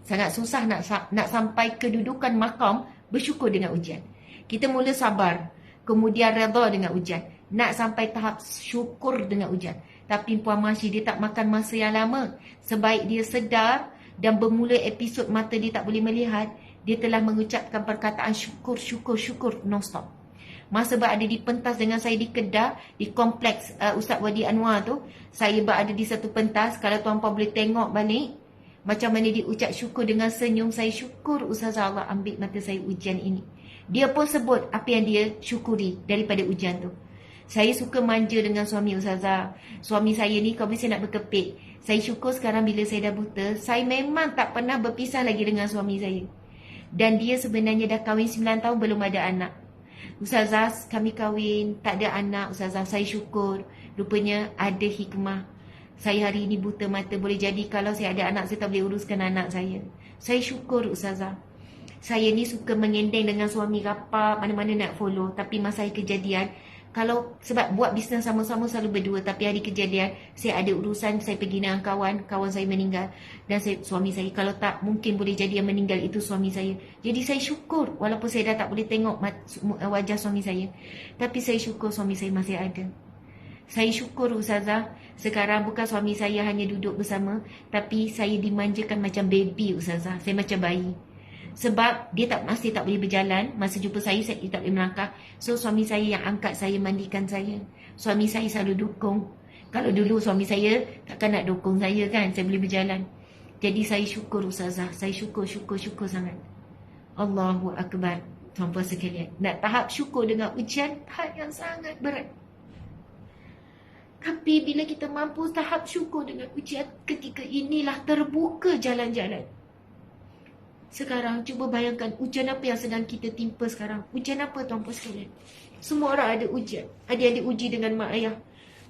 Sangat susah nak sampai kedudukan makam bersyukur dengan ujian. Kita mula sabar, kemudian redha dengan ujian, nak sampai tahap syukur dengan ujian. Tapi Puan Mashi, dia tak makan masa yang lama. Sebaik dia sedar dan bermula episod mata dia tak boleh melihat, dia telah mengucapkan perkataan syukur, syukur, syukur non-stop. Masa berada di pentas dengan saya di Kedah, di kompleks Ustaz Wadi Anwar tu, saya berada di satu pentas. Kalau tuan-puan boleh tengok balik macam mana dia ucap syukur dengan senyum. Saya syukur Ustazah Allah ambil mata saya ujian ini. Dia pun sebut apa yang dia syukuri daripada ujian tu. Saya suka manja dengan suami Ustazah. Suami saya ni kalau saya nak berkepit, saya syukur sekarang bila saya dah buta, saya memang tak pernah berpisah lagi dengan suami saya. Dan dia sebenarnya dah kahwin 9 tahun belum ada anak. Ustazah, kami kahwin, tak ada anak. Ustazah, saya syukur. Rupanya ada hikmah. Saya hari ini buta mata. Boleh jadi kalau saya ada anak, saya tak boleh uruskan anak saya. Saya syukur Ustazah. Saya ni suka mengendeng dengan suami rapat, mana-mana nak follow. Tapi masa hari kejadian, kalau sebab buat bisnes sama-sama selalu berdua, tapi hari kejadian saya ada urusan, saya pergi dengan kawan saya meninggal, dan suami saya, kalau tak, mungkin boleh jadi yang meninggal itu suami saya. Jadi saya syukur, walaupun saya dah tak boleh tengok wajah suami saya, tapi saya syukur suami saya masih ada. Saya syukur Ustazah, sekarang bukan suami saya hanya duduk bersama, tapi saya dimanjakan macam baby Ustazah. Saya macam bayi. Sebab dia masih tak boleh berjalan. Masa jumpa saya dia tak boleh melangkah. So suami saya yang angkat saya, mandikan saya. Suami saya selalu dukung. Kalau dulu suami saya takkan nak dukung saya kan, saya boleh berjalan. Jadi saya syukur Ustazah, saya syukur sangat. Allahu Akbar. Tuan-puan sekalian, nak tahap syukur dengan ujian, tahap yang sangat berat. Tapi bila kita mampu tahap syukur dengan ujian, ketika inilah terbuka jalan-jalan. Sekarang cuba bayangkan ujian apa yang sedang kita timpa sekarang. Ujian apa tuan-puan sekalian? Semua orang ada ujian. Ada yang diuji dengan mak ayah,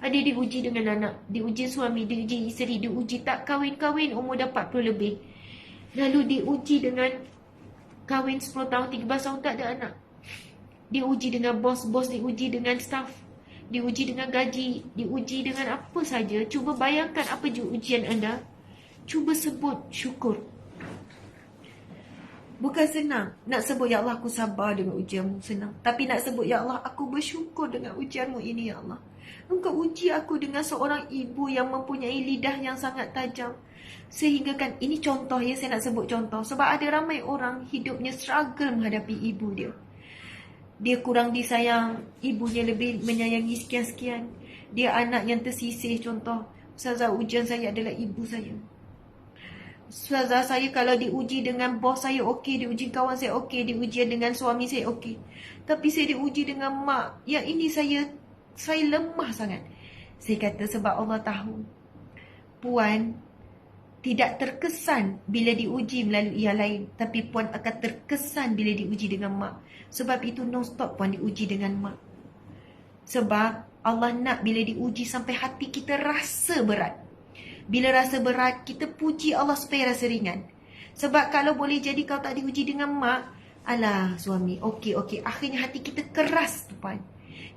ada diuji dengan anak, diuji suami, diuji isteri, diuji tak kahwin-kahwin umur dah 40 lebih. Lalu diuji dengan kahwin 10 tahun, 13 tahun tak ada anak. Diuji dengan bos, diuji dengan staff, diuji dengan gaji, diuji dengan apa saja. Cuba bayangkan apa je ujian anda. Cuba sebut syukur. Bukan senang nak sebut, ya Allah aku sabar dengan ujianmu, senang. Tapi nak sebut, ya Allah aku bersyukur dengan ujianmu ini, ya Allah. Engkau uji aku dengan seorang ibu yang mempunyai lidah yang sangat tajam. Sehingga kan, ini contoh ya, saya nak sebut contoh. Sebab ada ramai orang hidupnya struggle menghadapi ibu dia. Dia kurang disayang, ibunya lebih menyayangi sekian-sekian. Dia anak yang tersisih, contoh. Ustazah, ujian saya adalah ibu saya. Ustazah, saya kalau diuji dengan bos saya okey, diuji kawan saya okey, diuji dengan suami saya okey. Tapi saya diuji dengan mak, yang ini saya lemah sangat. Saya kata sebab Allah tahu Puan tidak terkesan bila diuji melalui yang lain, tapi Puan akan terkesan bila diuji dengan mak. Sebab itu non-stop Puan diuji dengan mak. Sebab Allah nak bila diuji sampai hati kita rasa berat. Bila rasa berat, kita puji Allah supaya rasa ringan. Sebab kalau boleh jadi kau tak diuji dengan mak, alah suami, okey, akhirnya hati kita keras tu Puan.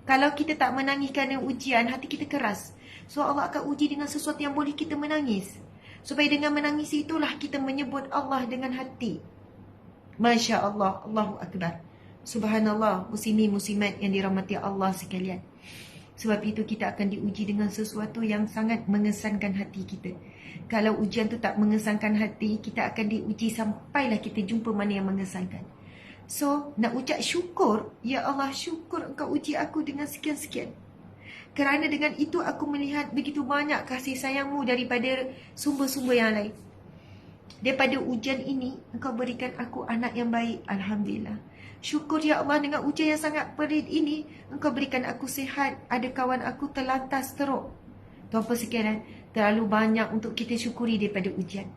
Kalau kita tak menangis kerana ujian, hati kita keras. So Allah akan uji dengan sesuatu yang boleh kita menangis. Supaya dengan menangis itulah kita menyebut Allah dengan hati. Masya Allah, Allahu Akbar. Subhanallah, muslimin muslimat yang dirahmati Allah sekalian. Sebab itu kita akan diuji dengan sesuatu yang sangat mengesankan hati kita. Kalau ujian tu tak mengesankan hati, kita akan diuji sampailah kita jumpa mana yang mengesankan. So, nak ucap syukur, ya Allah syukur engkau uji aku dengan sekian-sekian. Kerana dengan itu aku melihat begitu banyak kasih sayangmu daripada sumber-sumber yang lain. Daripada ujian ini, engkau berikan aku anak yang baik. Alhamdulillah. Syukur ya Allah dengan ujian yang sangat perit ini, engkau berikan aku sihat. Ada kawan aku terlantas teruk. Tuan-puan sekalian, terlalu banyak untuk kita syukuri daripada ujian.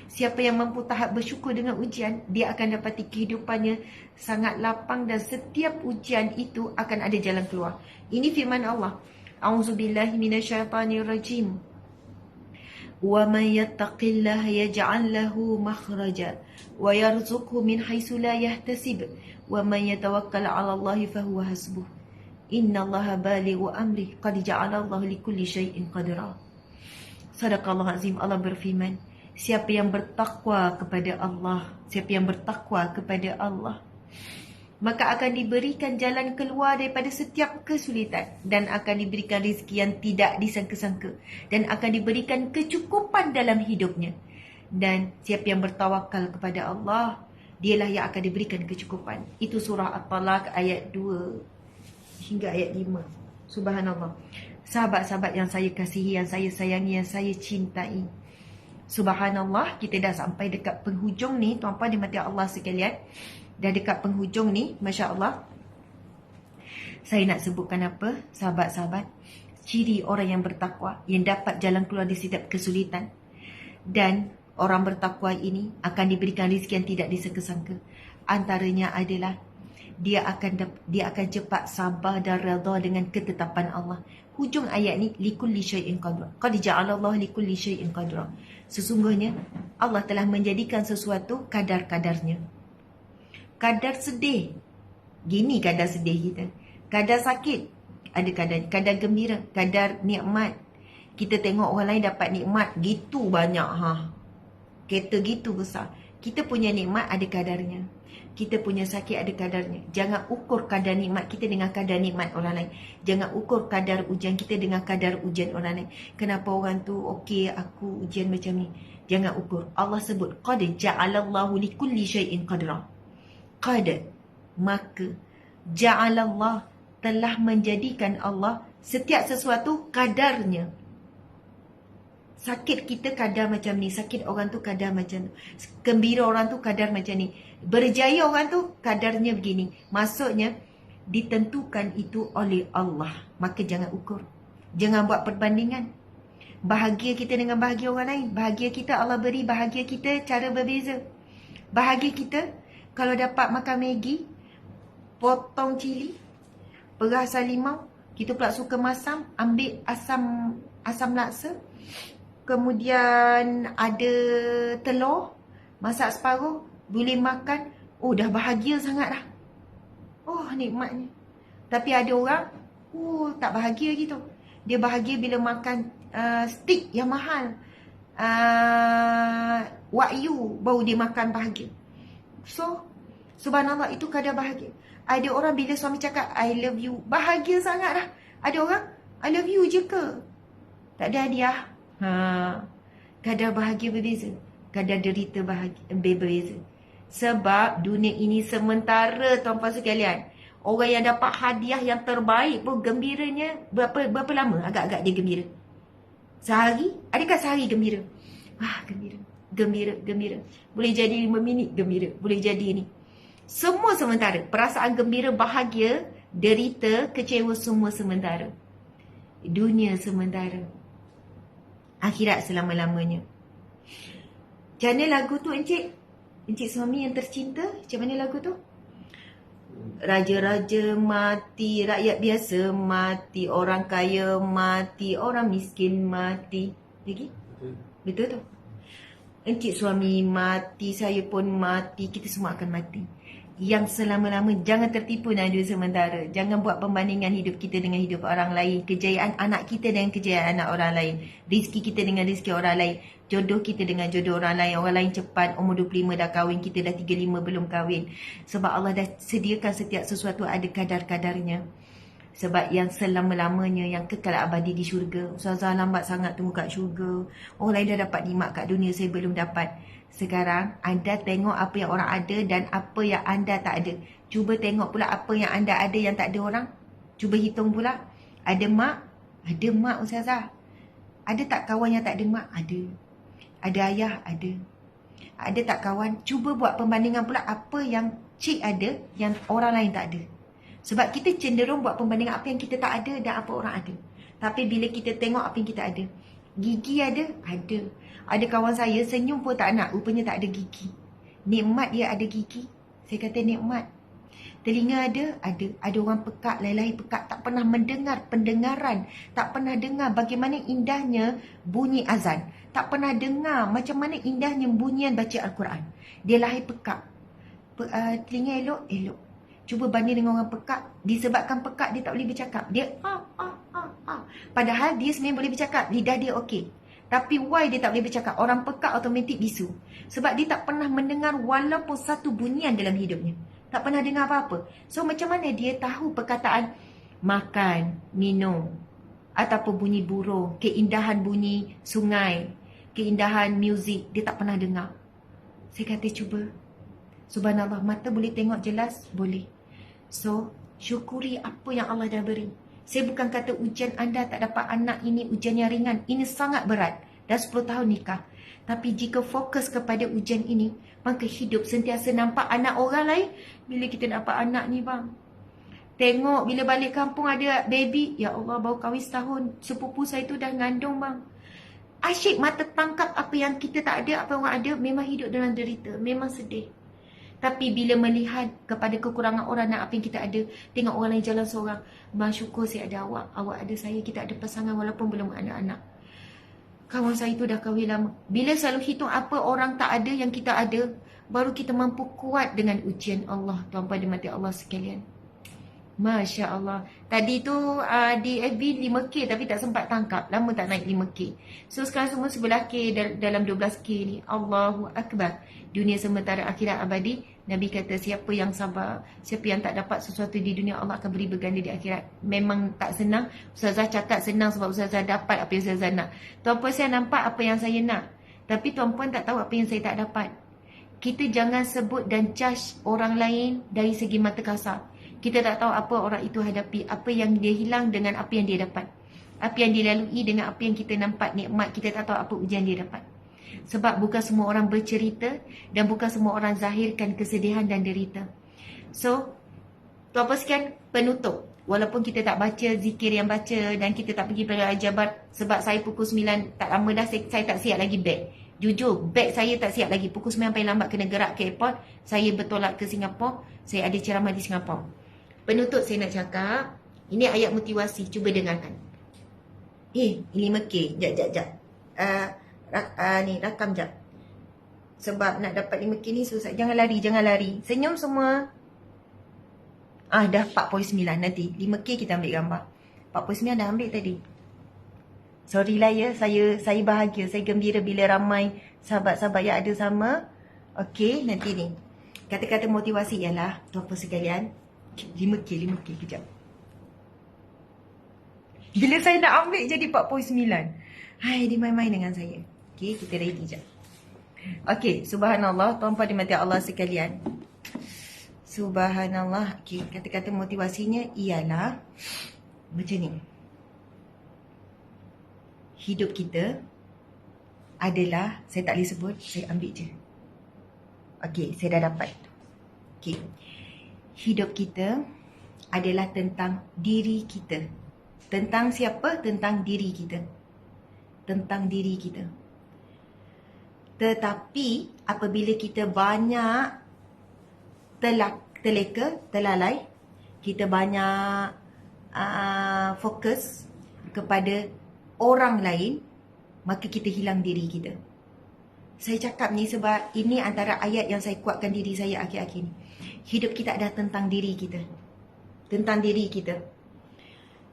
Siapa yang mampu tahap bersyukur dengan ujian, dia akan dapati kehidupannya sangat lapang dan setiap ujian itu akan ada jalan keluar. Ini firman Allah. A'udzubillahi minasyaitanirrajim. Wa may yattaqillaha yaj'al lahu makhraja wa yarzuqhu min haitsu la yahtasib wa may yatawakkal 'ala Allahi fahuwa hasbuh. Innallaha balighu amri qad ja'ala Allahu likulli syai'in qadra. Sadaqallahu azim. Allah berfirman, siapa yang bertakwa kepada Allah, maka akan diberikan jalan keluar daripada setiap kesulitan dan akan diberikan rezeki yang tidak disangka-sangka dan akan diberikan kecukupan dalam hidupnya. Dan siapa yang bertawakal kepada Allah, dialah yang akan diberikan kecukupan. Itu surah At-Talaq ayat 2 hingga ayat 5. Subhanallah. Sahabat-sahabat yang saya kasihi, yang saya sayangi, yang saya cintai. Subhanallah, kita dah sampai dekat penghujung ni, tuan-puan dimati Allah sekalian. Dah dekat penghujung ni, Masya Allah. Saya nak sebutkan apa, sahabat-sahabat? Ciri orang yang bertakwa, yang dapat jalan keluar di setiap kesulitan. Dan orang bertakwa ini akan diberikan rezeki yang tidak disangka-sangka. Antaranya adalah dia akan cepat sabar dan redha dengan ketetapan Allah. Hujung ayat ni, likulli syai'in qadra. Qad ja'ala Allah likulli syai'in qadra. Sesungguhnya Allah telah menjadikan sesuatu kadar-kadarnya. Kadar sedih, gini kadar sedih kita. Kadar sakit, ada kadar gembira, kadar nikmat. Kita tengok orang lain dapat nikmat gitu banyak, kereta gitu besar. Kita punya nikmat ada kadarnya. Kita punya sakit ada kadarnya. Jangan ukur kadar nikmat kita dengan kadar nikmat orang lain. Jangan ukur kadar ujian kita dengan kadar ujian orang lain. Kenapa orang tu okey, aku ujian macam ni. Jangan ukur. Allah sebut qad ja'alallahu likulli syai'in qadra. Qad, maka ja'alallah, telah menjadikan Allah setiap sesuatu kadarnya. Sakit kita kadar macam ni, sakit orang tu kadar macam tu, gembira orang tu kadar macam ni, berjaya orang tu kadarnya begini. Maksudnya ditentukan itu oleh Allah. Maka jangan ukur, jangan buat perbandingan. Bahagia kita dengan bahagia orang lain. Bahagia kita Allah beri, bahagia kita cara berbeza. Bahagia kita kalau dapat makan Maggi, potong cili, perasan limau, kita pula suka masam, ambil asam laksa, kemudian ada telur, masak separuh, boleh makan. Oh, dah bahagia sangat dah. Oh, nikmatnya. Tapi ada orang, tak bahagia gitu. Dia bahagia bila makan steak yang mahal. Wagyu, baru dia makan bahagia. So, subhanallah, itu kadar bahagia. Ada orang bila suami cakap, I love you, bahagia sangat dah. Ada orang, I love you je ke? Tak ada hadiah. Kadar bahagia berbeza, kadar derita bahagia berbeza. Sebab dunia ini sementara, tuan-puan sekalian. Orang yang dapat hadiah yang terbaik pun gembiranya berapa lama agak-agak dia gembira? Sehari? Adakah sehari gembira? Gembira. Boleh jadi 5 minit gembira, boleh jadi ni. Semua sementara. Perasaan gembira, bahagia, derita, kecewa, semua sementara. Dunia sementara. Akhirat selama-lamanya. Macam mana lagu tu, Encik? Encik suami yang tercinta, macam mana lagu tu? Raja-raja mati, rakyat biasa mati, orang kaya mati, orang miskin mati. Lagi? Betul tu? Encik suami mati, saya pun mati, kita semua akan mati. Yang selama-lama, jangan tertipu dengan dunia sementara. Jangan buat pembandingan hidup kita dengan hidup orang lain. Kejayaan anak kita dengan kejayaan anak orang lain. Rezeki kita dengan rezeki orang lain. Jodoh kita dengan jodoh orang lain. Orang lain cepat, umur 25 dah kahwin, kita dah 35 belum kahwin. Sebab Allah dah sediakan setiap sesuatu ada kadar-kadarnya. Sebab yang selama-lamanya, yang kekal abadi di syurga. Ustazah lambat sangat tunggu kat syurga. Orang lain dah dapat nikmat kat dunia, saya belum dapat. Sekarang anda tengok apa yang orang ada dan apa yang anda tak ada. Cuba tengok pula apa yang anda ada yang tak ada orang. Cuba hitung pula. Ada mak? Ada mak, Ustazah. Ada tak kawan yang tak ada mak? Ada. Ada ayah? Ada. Ada tak kawan? Cuba buat pembandingan pula apa yang cik ada yang orang lain tak ada. Sebab kita cenderung buat pembandingan apa yang kita tak ada dan apa orang ada. Tapi bila kita tengok apa yang kita ada. Gigi ada? Ada. Ada kawan saya senyum pun tak nak, rupanya tak ada gigi. Nikmat dia ada gigi. Saya kata nikmat. Telinga ada? Ada. Ada orang pekak, lain-lain pekak, tak pernah mendengar pendengaran. Tak pernah dengar bagaimana indahnya bunyi azan. Tak pernah dengar macam mana indahnya bunyian baca Al-Quran. Dia lahir pekak. Telinga elok? Elok. Cuba banding dengan orang pekak. Disebabkan pekak, dia tak boleh bercakap. Dia Padahal dia sebenarnya boleh bercakap. Lidah dia okey. Tapi why dia tak boleh bercakap? Orang pekak automatik bisu. Sebab dia tak pernah mendengar walaupun satu bunyian dalam hidupnya. Tak pernah dengar apa-apa. So macam mana dia tahu perkataan makan, minum, ataupun bunyi burung, keindahan bunyi sungai, keindahan muzik, dia tak pernah dengar. Saya kata cuba. Subhanallah, mata boleh tengok jelas? Boleh. So, syukuri apa yang Allah dah beri. Saya bukan kata ujian anda tak dapat anak ini ujian yang ringan. Ini sangat berat. Dah 10 tahun nikah. Tapi jika fokus kepada ujian ini, maka hidup sentiasa nampak anak orang lain. Bila kita dapat anak ni bang. Tengok bila balik kampung ada baby. Ya Allah, baru kahwin setahun. Sepupu saya tu dah ngandung bang. Asyik mata tangkap apa yang kita tak ada, apa yang orang ada. Memang hidup dalam derita. Memang sedih. Tapi bila melihat kepada kekurangan orang dan apa yang kita ada, tengok orang lain jalan seorang, bersyukur saya ada awak, awak ada saya, kita ada pasangan walaupun belum ada anak. Kawan saya tu dah kahwin lama. Bila selalu hitung apa orang tak ada yang kita ada, baru kita mampu kuat dengan ujian Allah. Tuan-tuan dimati Allah sekalian. Masya Allah. Tadi tu di FB 5K tapi tak sempat tangkap. Lama tak naik 5K. So sekarang semua 11K dalam 12K ni. Allahu Akbar. Dunia sementara, akhirat abadi. Nabi kata siapa yang sabar, siapa yang tak dapat sesuatu di dunia, Allah akan beri berganda di akhirat. Memang tak senang. Ustazah cakap senang sebab Ustazah dapat apa yang Ustazah nak. Tuan-puan saya nampak apa yang saya nak. Tapi tuan-puan tak tahu apa yang saya tak dapat. Kita jangan sebut dan judge orang lain dari segi mata kasar. Kita tak tahu apa orang itu hadapi, apa yang dia hilang dengan apa yang dia dapat. apa yang dilalui dengan apa yang kita nampak nikmat, kita tak tahu apa ujian dia dapat. Sebab bukan semua orang bercerita dan bukan semua orang zahirkan kesedihan dan derita. So, tuan-puan sekalian, penutup. Walaupun kita tak baca zikir yang baca dan kita tak pergi pada Al-Jabar, sebab saya pukul 9 tak lama dah saya tak siap lagi beg. Jujur, beg saya tak siap lagi. Pukul 9 paling lambat kena gerak ke airport. Saya bertolak ke Singapura. Saya ada ceramah di Singapura. Penutup saya nak cakap, ini ayat motivasi, cuba dengarkan. Ini 5K. Jap. Ni rakam jap. Sebab nak dapat 5K ni susah. Jangan lari. Senyum semua. Dah 4.9 nanti. 5K kita ambil gambar. 4.9 dah ambil tadi. Sorry lah ya, saya bahagia. Saya gembira bila ramai sahabat-sahabat yang ada sama. Okey, nanti ni. Kata-kata motivasi ialah, tuan-puan sekalian, 5K, kejap. Bila saya nak ambil jadi 4.9. Hai, dia main-main dengan saya. Okey, kita ready jap. Okey, subhanallah, tuan-puan dimati Allah sekalian. Subhanallah. Okey, kata-kata motivasinya ialah macam ni. Hidup kita adalah, saya tak boleh sebut, saya ambil je. Okey, saya dah dapat. Okey. Hidup kita adalah tentang diri kita. Tentang siapa? Tentang diri kita. Tentang diri kita. Tetapi apabila kita banyak terlalai, kita banyak fokus kepada orang lain, maka kita hilang diri kita. Saya cakap ni sebab ini antara ayat yang saya kuatkan diri saya akhir-akhir ni. Hidup kita adalah tentang diri kita. Tentang diri kita.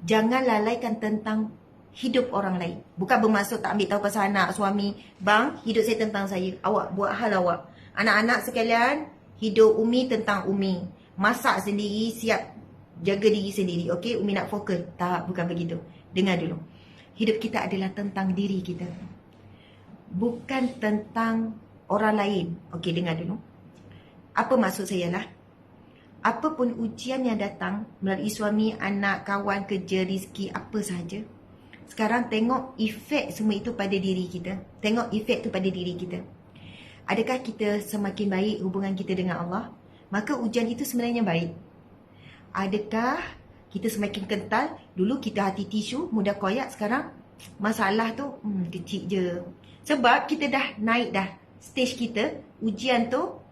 Jangan lalaikan tentang hidup orang lain. Bukan bermaksud tak ambil tahu pasal anak, suami. Bang, hidup saya tentang saya. Awak buat hal awak. Anak-anak sekalian, hidup Umi tentang Umi. Masak sendiri, siap jaga diri sendiri. Okey, Umi nak fokus. Tak, bukan begitu. Dengar dulu. Hidup kita adalah tentang diri kita. Bukan tentang orang lain. Okey, dengar dulu. Apa maksud saya lah? Apapun ujian yang datang melalui suami, anak, kawan, kerja, rezeki, apa sahaja. Sekarang tengok efek semua itu pada diri kita. Tengok efek itu pada diri kita. Adakah kita semakin baik hubungan kita dengan Allah? Maka ujian itu sebenarnya baik. Adakah kita semakin kental? Dulu kita hati tisu, mudah koyak. Sekarang masalah tu kecil je. Sebab kita dah naik dah stage kita. Ujian tu,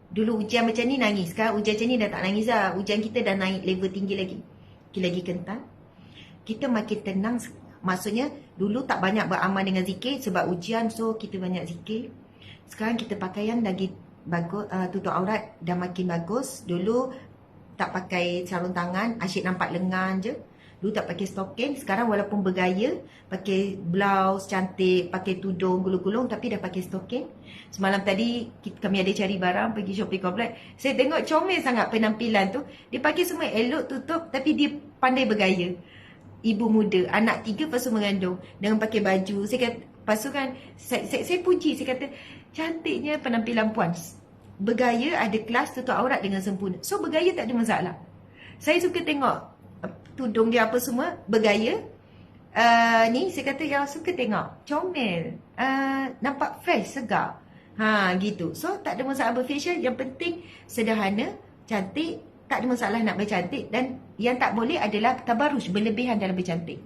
dulu ujian macam ni nangis. Sekarang ujian macam ni dah tak nangis lah. Ujian kita dah naik level tinggi lagi. Lagi kental. Kita makin tenang. Maksudnya dulu tak banyak beramal dengan zikir sebab ujian, so kita banyak zikir. Sekarang kita pakaian lagi bagus, tutup aurat dah makin bagus. Dulu tak pakai sarung tangan, asyik nampak lengan je. Dulu tak pakai stocking. Sekarang walaupun bergaya, pakai blouse cantik, pakai tudung gulung-gulung, tapi dah pakai stocking. Semalam tadi kami ada cari barang, pergi shopping complex. Saya tengok comel sangat penampilan tu. Dia pakai semua elok, tutup, tapi dia pandai bergaya. Ibu muda, anak 3 lepas tu mengandung, dengan pakai baju. Saya kata, lepas tu kan, saya puji, saya kata, cantiknya penampilan puan. Bergaya, ada kelas, tutup aurat dengan sempurna. So bergaya tak ada masalah. Saya suka tengok tudung dia apa semua, bergaya. Ni saya kata yang suka tengok, comel, nampak fresh, segar. Gitu. So tak ada masalah berfacial, yang penting sederhana, cantik. Tak ada masalah nak bercantik. Dan yang tak boleh adalah tabarruj, berlebihan dalam bercantik.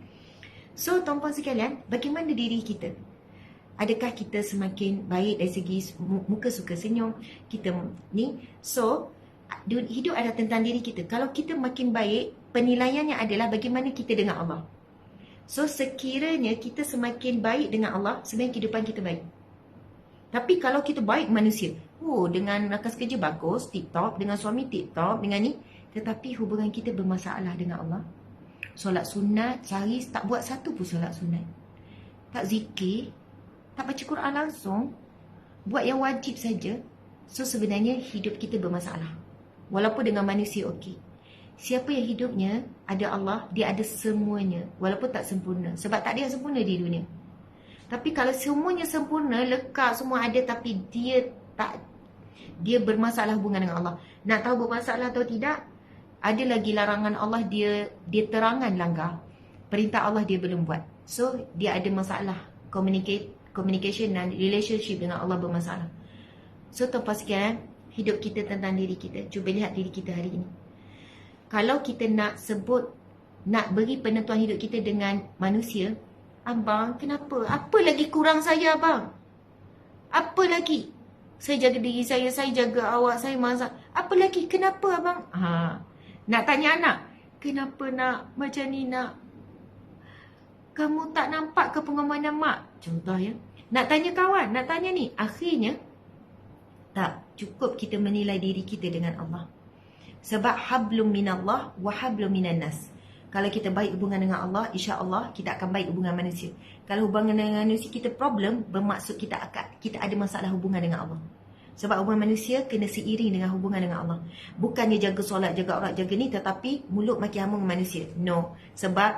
So tuan-puan sekalian, bagaimana diri kita? Adakah kita semakin baik dari segi muka suka senyum kita ni? So hidup adalah tentang diri kita. Kalau kita makin baik, penilaiannya adalah bagaimana kita dengan Allah. So sekiranya kita semakin baik dengan Allah, sebenarnya kehidupan kita baik. Tapi kalau kita baik manusia, dengan rakan kerja bagus, tip-top, dengan suami tip-top, dengan ni, tetapi hubungan kita bermasalah dengan Allah. Solat sunat, sehari tak buat satu pun solat sunat. Tak zikir, tak baca Quran langsung, buat yang wajib saja. So sebenarnya hidup kita bermasalah. Walaupun dengan manusia okey. Siapa yang hidupnya ada Allah, dia ada semuanya. Walaupun tak sempurna. Sebab tak ada yang sempurna di dunia. Tapi kalau semuanya sempurna, lekat semua ada, tapi dia bermasalah hubungan dengan Allah. Nak tahu bermasalah atau tidak? Ada lagi larangan Allah, dia terangan langgar. perintah Allah dia belum buat. So, dia ada masalah. Communication dan relationship dengan Allah bermasalah. So, tuan-puan sekalian, hidup kita tentang diri kita. Cuba lihat diri kita hari ini. Kalau kita nak beri penentuan hidup kita dengan manusia, abang, kenapa? Apa lagi kurang saya, abang? Apa lagi? Saya jaga diri saya jaga awak, saya masak. Apa lagi? Kenapa, abang? Nak tanya anak, kenapa nak macam ni nak? Kamu tak nampak ke pengorbanan mak? Contoh ya. Nak tanya kawan, nak tanya ni. Akhirnya, tak cukup kita menilai diri kita dengan Allah. Sebab hablum minallah wa hablum minan nas. Kalau kita baik hubungan dengan Allah, insya-Allah kita akan baik hubungan manusia. Kalau hubungan dengan manusia kita problem, bermaksud kita ada masalah hubungan dengan Allah. Sebab hubungan manusia kena seiring dengan hubungan dengan Allah. Bukannya jaga solat, jaga aurat, jaga ni, tetapi mulut maki hamun dengan manusia. No. Sebab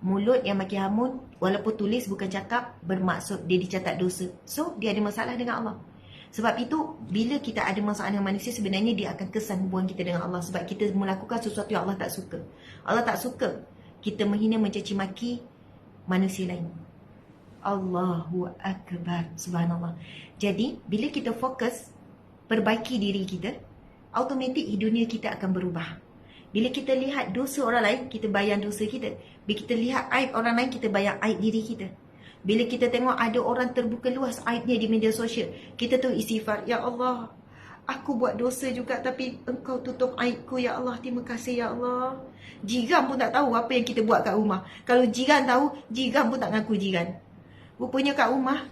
mulut yang maki hamun, walaupun tulis bukan cakap, bermaksud dia dicatat dosa. So, dia ada masalah dengan Allah. Sebab itu, bila kita ada masalah dengan manusia, sebenarnya dia akan kesan hubungan kita dengan Allah. Sebab kita melakukan sesuatu yang Allah tak suka. Allah tak suka kita menghina, mencaci maki manusia lain. Allahu Akbar. Subhanallah. Jadi, bila kita fokus perbaiki diri kita, automatik dunia kita akan berubah. Bila kita lihat dosa orang lain, kita bayang dosa kita. Bila kita lihat aib orang lain, kita bayang aib diri kita. Bila kita tengok ada orang terbuka luas aibnya di media sosial, kita tu istighfar, ya Allah, aku buat dosa juga tapi Engkau tutup aibku, ya Allah, terima kasih ya Allah. Jiran pun tak tahu apa yang kita buat kat rumah. Kalau jiran tahu, jiran pun tak ngaku jiran. Rupanya kat rumah,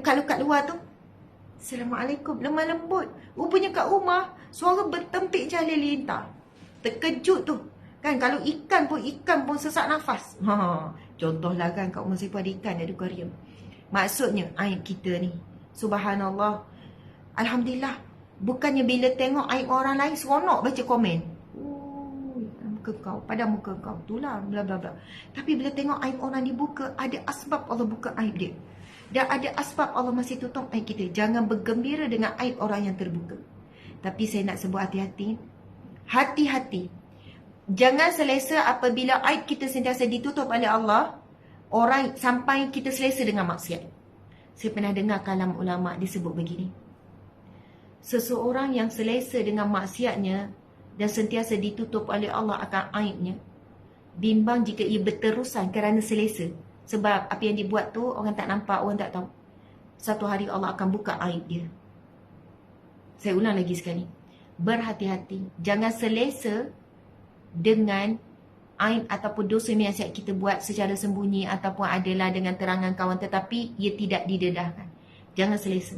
kalau kat luar tu, Assalamualaikum, lemah lembut. Rupanya kat rumah, suara bertempik je halilintar. Terkejut tu. Kan kalau ikan pun sesak nafas. Contohlah kan kat rumah saya pun ada ikan, ada akuarium. Maksudnya aib kita ni, subhanallah. Alhamdulillah. Bukannya bila tengok aib orang lain, seronok baca komen. Muka kau, pada muka kau. Itulah bla bla bla. Tapi bila tengok aib orang dibuka, ada asbab Allah buka aib dia. Dan ada asbab Allah masih tutup aib kita. Jangan bergembira dengan aib orang yang terbuka. Tapi saya nak sebut hati-hati. Hati-hati. Jangan selesa apabila aib kita sentiasa ditutup oleh Allah, orang sampai kita selesa dengan maksiat. Saya pernah dengar kalam ulama disebut begini. Seseorang yang selesa dengan maksiatnya dan sentiasa ditutup oleh Allah akan aibnya, bimbang jika ia berterusan kerana selesa. Sebab apa yang dibuat tu orang tak nampak, orang tak tahu. Satu hari Allah akan buka aib dia. Saya ulang lagi sekali. Berhati-hati. Jangan selesa dengan aib ataupun dosa maksiat kita buat secara sembunyi ataupun adalah dengan terangan kawan, tetapi ia tidak didedahkan. Jangan selesa.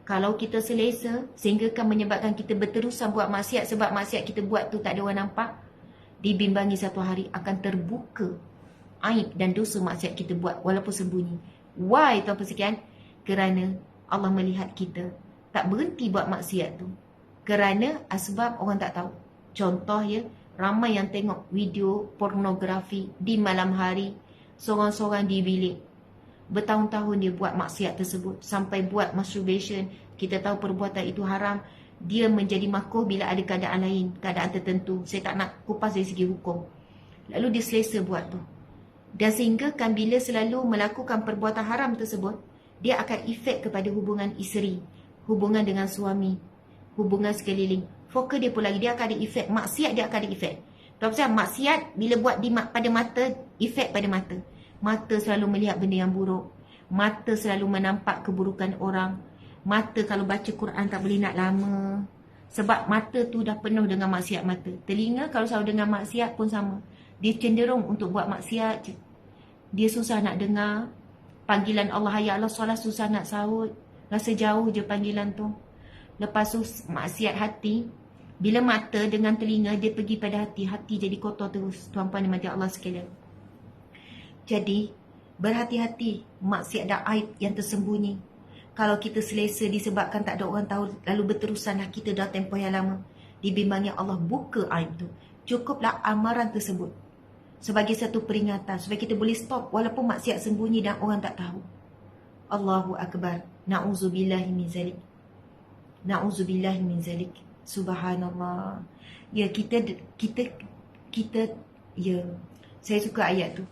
Kalau kita selesa sehingga kan menyebabkan kita berterusan buat maksiat, sebab maksiat kita buat tu tak ada orang nampak, dibimbangi satu hari akan terbuka aib dan dosa maksiat kita buat walaupun sembunyi. Why, tuan-puan sekalian? Kerana Allah melihat kita tak berhenti buat maksiat tu. Kerana asbab orang tak tahu. Contoh ya, ramai yang tengok video pornografi di malam hari, seorang-seorang di bilik. Bertahun-tahun dia buat maksiat tersebut, sampai buat masturbation. Kita tahu perbuatan itu haram. Dia menjadi makruh bila ada keadaan lain, keadaan tertentu. Saya tak nak kupas dari segi hukum. Lalu dia selesa buat tu. Dan sehingga kan bila selalu melakukan perbuatan haram tersebut, dia akan efek kepada hubungan isteri, hubungan dengan suami, hubungan sekeliling. Fokus dia pun lagi, dia akan ada efek. Maksiat dia akan ada efek. Tuan-tuan, maksiat bila buat pada mata, efek pada mata. Mata selalu melihat benda yang buruk. Mata selalu menampak keburukan orang. Mata kalau baca Quran tak boleh nak lama. Sebab mata tu dah penuh dengan maksiat mata. Telinga kalau selalu dengar maksiat pun sama. Dia cenderung untuk buat maksiat je. Dia susah nak dengar. Panggilan Allah, hayya Allah solat, susah nak sahut. Rasa jauh je panggilan tu. Lepas tu maksiat hati. Bila mata dengan telinga dia pergi pada hati, hati jadi kotor terus. Tuan-puan dimati Allah sekalian. Jadi berhati-hati maksiat dan aib yang tersembunyi. Kalau kita selesa disebabkan tak ada orang tahu, lalu berterusanlah kita dah tempoh yang lama, dibimbangi Allah buka aib tu. Cukuplah amaran tersebut sebagai satu peringatan supaya kita boleh stop walaupun maksiat sembunyi dan orang tak tahu. Allahu Akbar. Na'udzubillahi min zalik. Na'udzubillahi min zalik. Subhanallah. Ya, kita ya, Saya suka ayat tu.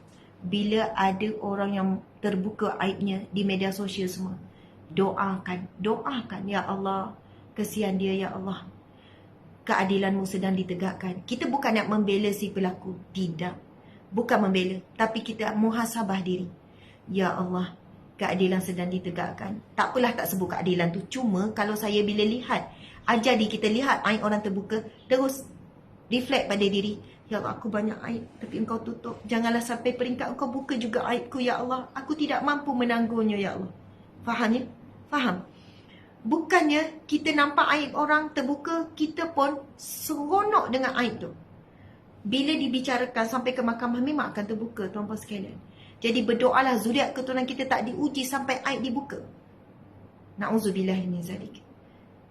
Bila ada orang yang terbuka aibnya di media sosial semua, doakan, ya Allah, kesian dia ya Allah, keadilanmu sedang ditegakkan. Kita bukan nak membela si pelaku, tidak, bukan membela, tapi kita muhasabah diri. Ya Allah, keadilan sedang ditegakkan. Tak apalah tak sebut keadilan tu, cuma kalau saya bila lihat, ajar diri kita lihat aib orang terbuka, terus reflect pada diri, ya Allah, aku banyak aib tapi engkau tutup. Janganlah sampai peringkat engkau buka juga aibku ya Allah. Aku tidak mampu menanggungnya ya Allah. Faham ya? Faham? Bukannya kita nampak aib orang terbuka, kita pun seronok dengan aib tu. Bila dibicarakan sampai ke mahkamah, memang akan terbuka, tuan-puan sekalian. Jadi berdoalah zuriat keturunan kita tak diuji sampai aib dibuka. Na'udzubillah min zalik.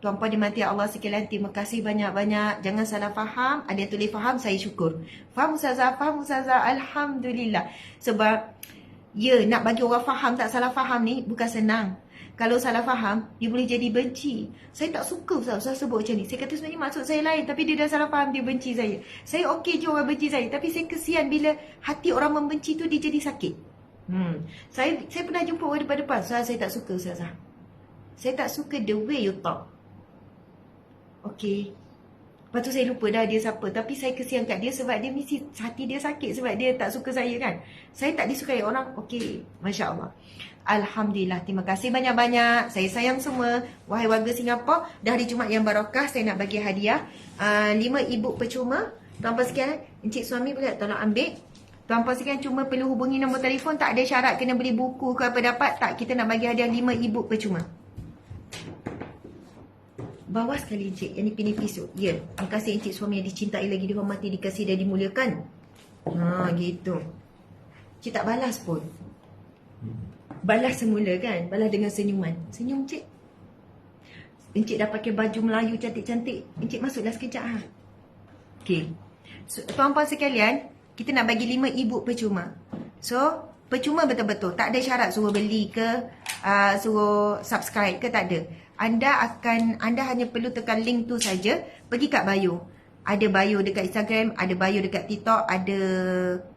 Tuan-puan dimati Allah sekalian, terima kasih banyak-banyak. Jangan salah faham. Ada yang tulis faham, saya syukur. Faham Ustazah, Alhamdulillah. Sebab, ya, nak bagi orang faham tak salah faham ni bukan senang. Kalau salah faham, dia boleh jadi benci. Saya tak suka Ustaz sebut macam ni. Saya kata sebenarnya maksud saya lain, tapi dia dah salah faham, dia benci saya. Saya okey je orang benci saya, tapi saya kesian bila hati orang membenci tu dia jadi sakit. Saya pernah jumpa orang depan-depan. Saya tak suka Ustazah. Saya tak suka the way you talk. Okey. Lepas tu saya lupa dah dia siapa. Tapi saya kesian kat dia sebab dia mesti hati dia sakit sebab dia tak suka saya kan. Saya tak disukai orang. Okey. Masya Allah. Alhamdulillah. Terima kasih banyak-banyak. Saya sayang semua. Wahai warga Singapura. Dah hari Jumaat yang barakah. Saya nak bagi hadiah. 5 ibu percuma. Tuan-puan sekalian. Encik suami boleh tolong ambil. Tuan-puan sekalian cuma perlu hubungi nombor telefon. Tak ada syarat kena beli buku ke apa dapat. Tak. Kita nak bagi hadiah 5 ibu percuma. Bawah sekali encik. Yang ni penipis tu. Ya. Terima kasih encik suami yang dicintai lagi, dihormati, dikasih dan dimuliakan. Gitu. Encik tak balas pun. Balas semula kan. Balas dengan senyuman. Senyum encik. Encik dah pakai baju Melayu cantik-cantik. Encik masuklah sekejap ha. Okey. So, tuan-puan sekalian, kita nak bagi 5 ibu percuma. So, percuma betul-betul. Tak ada syarat suruh beli ke, suruh subscribe ke, tak ada. Anda hanya perlu tekan link tu saja, pergi kat bio. Ada bio dekat Instagram, ada bio dekat TikTok, ada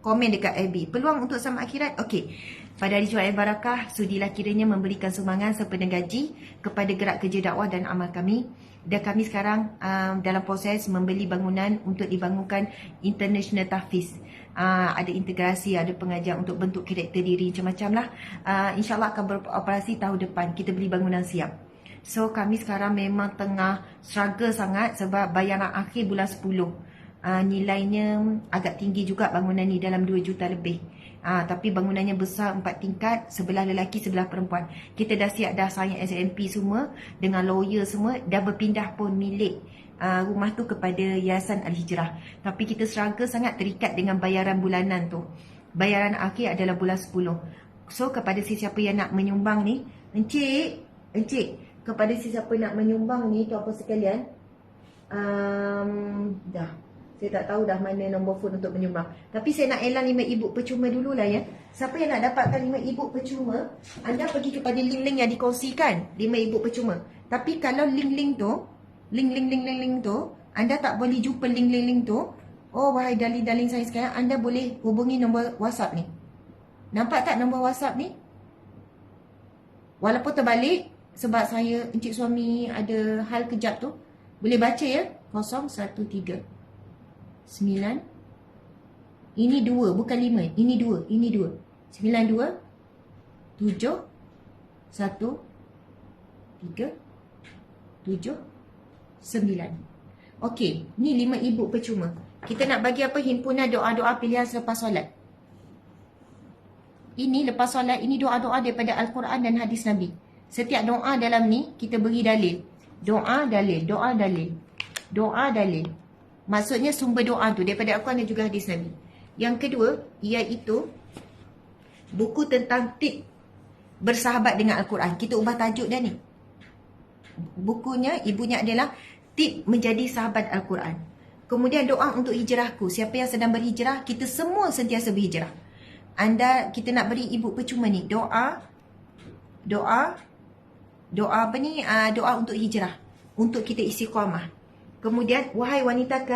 komen dekat FB. Peluang untuk sama akhirat? Okey. Pada hari Jumaat yang barakah, sudilah kiranya memberikan sumbangan sepenuh gaji kepada gerak kerja dakwah dan amal kami. Dan kami sekarang dalam proses membeli bangunan untuk dibangunkan International Tahfiz. Ada integrasi, ada pengajar untuk bentuk karakter diri, macam-macam lah. InsyaAllah akan beroperasi tahun depan. Kita beli bangunan siap. So kami sekarang memang tengah struggle sangat sebab bayaran akhir bulan 10. Nilainya agak tinggi juga bangunan ni, dalam 2 juta lebih. Tapi bangunannya besar, 4 tingkat, sebelah lelaki, sebelah perempuan. Kita dah siap dah sign SMP semua dengan lawyer semua, dah berpindah pun milik rumah tu kepada Yayasan Al-Hijrah. Tapi kita struggle sangat, terikat dengan bayaran bulanan tu. Bayaran akhir adalah bulan 10. So kepada sesiapa yang nak menyumbang ni, encik, kepada sesiapa nak menyumbang ni, tuan-puan sekalian, dah, saya tak tahu dah mana nombor phone untuk menyumbang. Tapi saya nak elan 5 ibu percuma dululah ya. Siapa yang nak dapatkan 5 ibu percuma, anda pergi kepada link-link yang dikongsikan, 5 ibu percuma. Tapi kalau link-link tu, anda tak boleh jumpa link-link tu, oh wahai darling-darling saya sekalian, anda boleh hubungi nombor WhatsApp ni. Nampak tak nombor WhatsApp ni? Walaupun terbalik, sebab saya, encik suami ada hal kejap tu. Boleh baca ya? 013 9. Ini 2, bukan 5. Ini 2. 92 7 1 3 7 9. Okey, ni 5 ibu percuma. Kita nak bagi apa? Himpunan doa-doa pilihan selepas solat. Ini lepas solat, ini doa-doa daripada Al-Quran dan hadis Nabi. Setiap doa dalam ni kita beri dalil. Doa dalil. Maksudnya sumber doa tu daripada Al-Quran dan juga hadis Nabi. Yang kedua, iaitu buku tentang tip bersahabat dengan Al-Quran. Kita ubah tajuk dah ni. Bukunya, ibunya adalah tip menjadi sahabat Al-Quran. Kemudian doa untuk hijrahku. Siapa yang sedang berhijrah, kita semua sentiasa berhijrah. Kita nak beri ibu percuma ni. Doa apa ni? Doa untuk hijrah, untuk kita istiqamah. Kemudian wahai wanita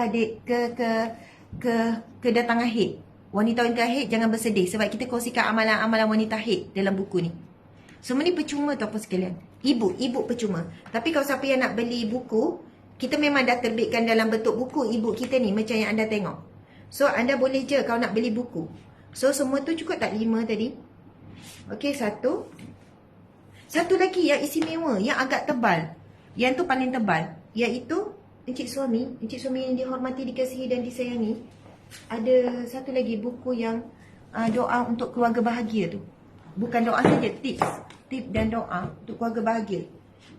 kedatangan haid, wanita-wanita haid jangan bersedih sebab kita kongsikan amalan-amalan wanita haid dalam buku ni. Semua ni percuma tuan-puan sekalian. Ibu percuma. Tapi kalau siapa yang nak beli buku, kita memang dah terbitkan dalam bentuk buku ibu kita ni macam yang anda tengok. So anda boleh je kalau nak beli buku. So semua tu cukup tak 5 tadi? Okey, satu lagi yang istimewa, yang agak tebal. Yang tu paling tebal, iaitu Encik Suami yang dihormati, dikasihi dan disayangi. Ada satu lagi buku yang doa untuk keluarga bahagia tu. Bukan doa saja, tips dan doa untuk keluarga bahagia.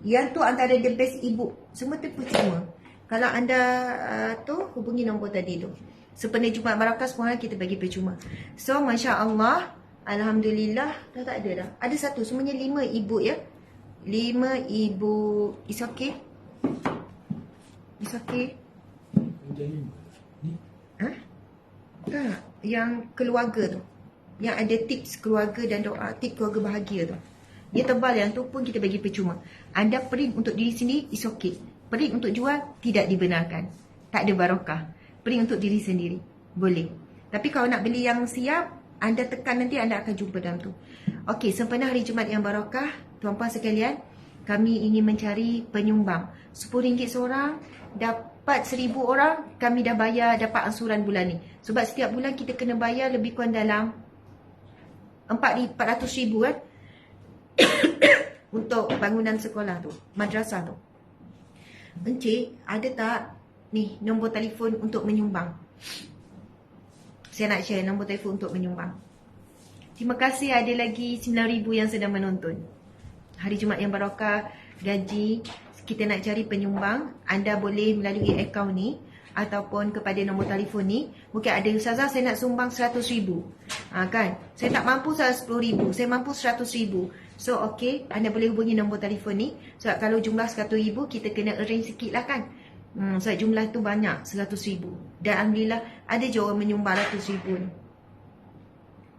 Yang tu antara the best ibu. Semua tu percuma. Kalau anda hubungi nombor tadi tu. Sepenuh Jumaat Barakah semua kita bagi percuma. So Masya Allah, Alhamdulillah, dah tak ada dah. Ada satu, semuanya 5 ibu ya. 5 ibu. It's okay? It's okay? Tak, yang keluarga tu. Yang ada tips keluarga dan doa, tips keluarga bahagia tu. Dia tebal, yang tu pun kita bagi percuma. Anda print untuk diri sendiri, it's okay. Print untuk jual, tidak dibenarkan. Tak ada barakah. Print untuk diri sendiri, boleh. Tapi kalau nak beli yang siap, anda tekan nanti anda akan jumpa dalam tu. Okey, sempena hari Jumaat yang barakah, tuan-puan sekalian, kami ingin mencari penyumbang. RM10 seorang, dapat 1,000 orang, kami dah bayar, dapat ansuran bulan ni. Sebab setiap bulan kita kena bayar lebih kurang dalam 400,000 kan untuk bangunan sekolah tu, madrasah tu. Encik, ada tak ni nombor telefon untuk menyumbang? Saya nak share nombor telefon untuk menyumbang. Terima kasih, ada lagi 9,000 yang sedang menonton. Hari Jumaat yang barakah, gaji, kita nak cari penyumbang. Anda boleh melalui akaun ni ataupun kepada nombor telefon ni. Mungkin ada, Ustazah saya nak sumbang 100,000. Kan? Saya tak mampu 10,000, saya mampu 100,000. So okey, anda boleh hubungi nombor telefon ni. Sebab kalau jumlah 100,000, kita kena arrange sikit lah kan. Sebab jumlah tu banyak, 100,000. Dan Alhamdulillah, ada je orang menyumbang 100,000 ni.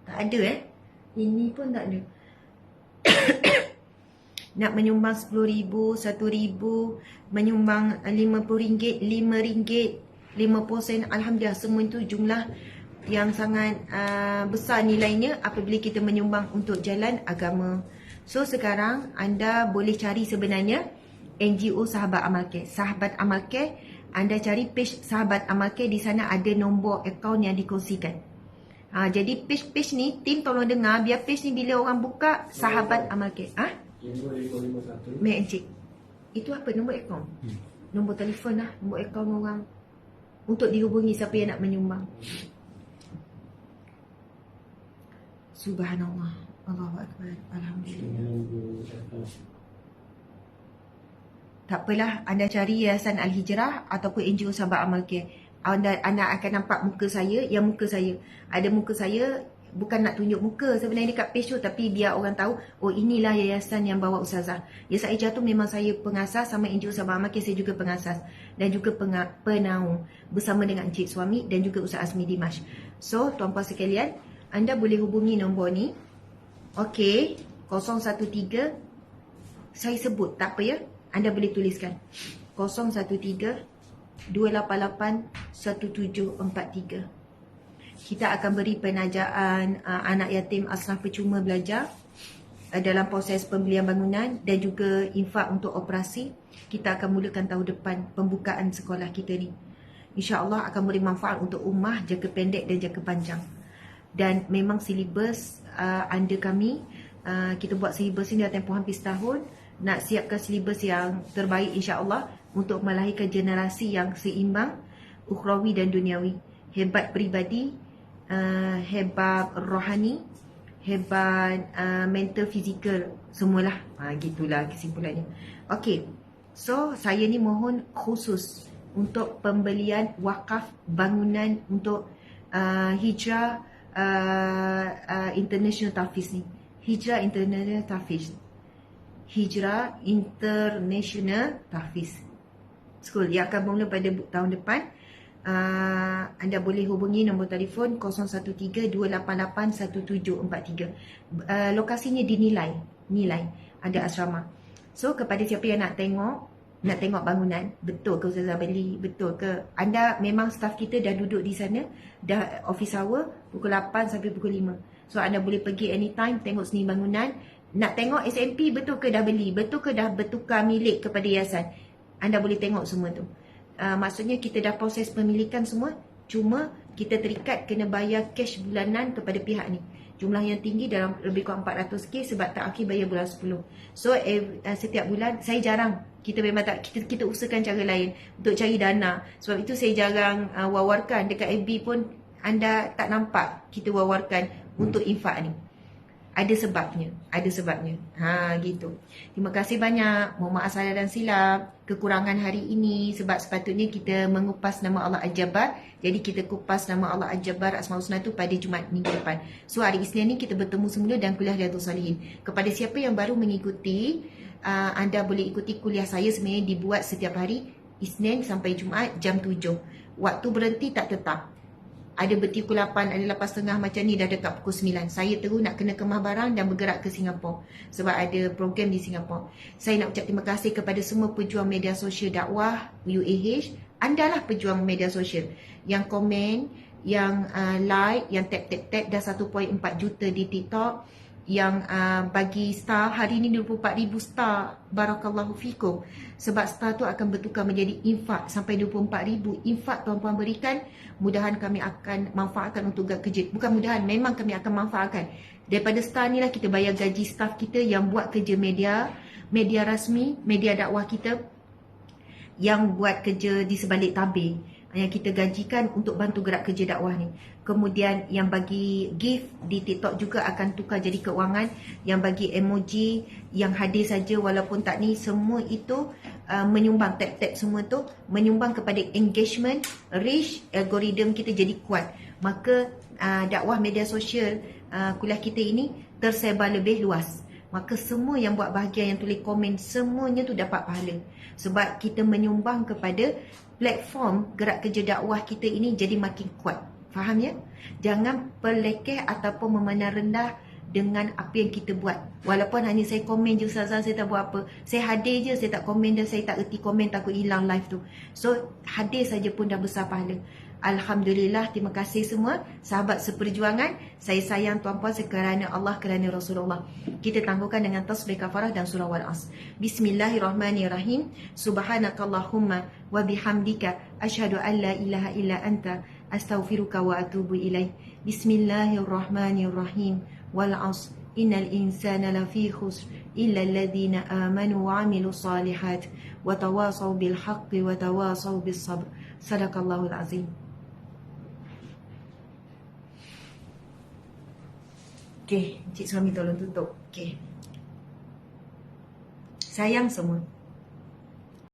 Tak ada ini pun tak ada. Nak menyumbang 10,000, 1,000, menyumbang RM50, RM5, 50 sen. Alhamdulillah, semua itu jumlah yang sangat besar nilainya apabila kita menyumbang untuk jalan agama. So sekarang anda boleh cari sebenarnya NGO Sahabat Amal Care. Sahabat Amal Care, anda cari page Sahabat Amal Care, di sana ada nombor akaun yang dikongsikan. Jadi page ni, tim tolong dengar, biar page ni bila orang buka Sahabat Amal Care. Mek Encik, itu apa nombor akaun? Nombor telefon lah, nombor akaun orang untuk dihubungi siapa yang nak menyumbang. Subhanallah, Allahu Akbar, Alhamdulillah. Tak apalah, anda cari Yayasan Al-Hijrah ataupun NGO Sahabat Amal Care. Anda akan nampak muka saya, yang muka saya. Ada muka saya, bukan nak tunjuk muka sebenarnya dekat page tu, tapi biar orang tahu, oh inilah yayasan yang bawa Ustazah. Yayasan Al-Hijrah tu memang saya pengasas, sama NGO Sahabat Amal Care saya juga pengasas. Dan juga penaung bersama dengan Encik Suami dan juga Ustaz Azmi Dimash. So, tuan-puan sekalian, anda boleh hubungi nombor ni. Okey, 013, saya sebut, tak apa ya. Anda boleh tuliskan 013-288-1743. Kita akan beri penajaan anak yatim asraf percuma belajar dalam proses pembelian bangunan dan juga infak untuk operasi. Kita akan mulakan tahun depan pembukaan sekolah kita ni. InsyaAllah akan beri manfaat untuk ummah jangka pendek dan jangka panjang. Dan memang silibus under kami, kita buat silibus ni dalam tempoh hampir setahun. Nak siapkan silibus yang terbaik insya-Allah untuk melahirkan generasi yang seimbang ukhrawi dan duniawi. Hebat peribadi, hebat rohani, hebat mental, fizikal, semualah. Gitulah kesimpulannya. Okey. So, saya ni mohon khusus untuk pembelian wakaf bangunan untuk Hijrah International Tahfiz ni. Hijrah International Tahfiz. Hijrah International Tahfiz School yang akan bermula pada tahun depan. Anda boleh hubungi nombor telefon 013-288-1743. Lokasinya dinilai, ada asrama. So kepada siapa yang nak tengok nak tengok bangunan, betul ke Ustazah beli, betul ke anda memang staff kita dah duduk di sana, dah office hour pukul 8 sampai pukul 5. So anda boleh pergi anytime tengok seni bangunan. Nak tengok SMP betul ke dah beli, betul ke dah bertukar milik kepada yayasan, anda boleh tengok semua tu. Maksudnya kita dah proses pemilikan semua, cuma kita terikat kena bayar cash bulanan kepada pihak ni. Jumlah yang tinggi dalam lebih kurang 400k sebab tak akhir bayar bulan 10. So setiap bulan saya jarang, kita memang tak, kita usahakan cara lain untuk cari dana. Sebab itu saya jarang wawarkan dekat FB pun, anda tak nampak kita wawarkan untuk infak ni. Ada sebabnya, ada sebabnya. Gitu. Terima kasih banyak. Mohon maaf salah dan silap kekurangan hari ini sebab sepatutnya kita mengupas nama Allah Al-Jabbar. Jadi kita kupas nama Allah Al-Jabbar Asmaul Husna tu pada Jumaat minggu depan. So hari Isnin ni kita bertemu semula dan kuliah Riyadhus Salihin. Kepada siapa yang baru mengikuti, anda boleh ikuti kuliah saya sebenarnya dibuat setiap hari Isnin sampai Jumaat jam 7. Waktu berhenti tak tetap. Ada berhenti pukul 8, ada 8.30 macam ni, dah dekat pukul 9. Saya terus nak kena kemas barang dan bergerak ke Singapura sebab ada program di Singapura. Saya nak ucap terima kasih kepada semua pejuang media sosial dakwah UAH. Anda lah pejuang media sosial yang komen, yang like, yang tap dah 1.4 juta di TikTok, yang bagi star hari ni 24,000 star. Barakallahu fikum. Sebab star tu akan bertukar menjadi infak sampai 24,000 infak tuan-puan berikan. Mudahan kami akan manfaatkan untuk kerja. Bukan mudahan, memang kami akan manfaatkan. Daripada star ni lah kita bayar gaji staff kita yang buat kerja media rasmi, media dakwah kita, yang buat kerja di sebalik tabir, yang kita gajikan untuk bantu gerak kerja dakwah ni. Kemudian yang bagi gift di TikTok juga akan tukar jadi keuangan. Yang bagi emoji, yang hadir saja walaupun tak ni, semua itu menyumbang, tap semua tu menyumbang kepada engagement, reach, algoritma kita jadi kuat. Maka dakwah media sosial kuliah kita ini tersebar lebih luas. Maka semua yang buat bahagian, yang tulis komen, semuanya tu dapat pahala. Sebab kita menyumbang kepada platform gerak kerja dakwah kita ini jadi makin kuat. Faham ya? Jangan pelekeh ataupun memandang rendah dengan apa yang kita buat. Walaupun hanya saya komen je, Ustazah saya tak buat apa. Saya hadir je, saya tak komen dan saya tak erti komen, takut hilang live tu. So hadir saja pun dah besar pahala. Alhamdulillah, terima kasih semua sahabat seperjuangan. Saya sayang tuan-puan sekerana Allah, kerana Rasulullah. Kita tangguhkan dengan tasbih kafarah dan surah Wal-As. Bismillahirrahmanirrahim. Subhanakallahumma wa bihamdika asyhadu an la ilaha illa anta astaghfiruka wa atubu ilaih. Bismillahirrahmanirrahim. Wal-As. Innal insana lafi khusr illa alladhina amanu wa amilu salihat wa tawasaw bil haqqi wa tawasaw bis sabr. Sadaqallahul azim. Okey, Cik Suami tolong tutup. Okey. Sayang semua.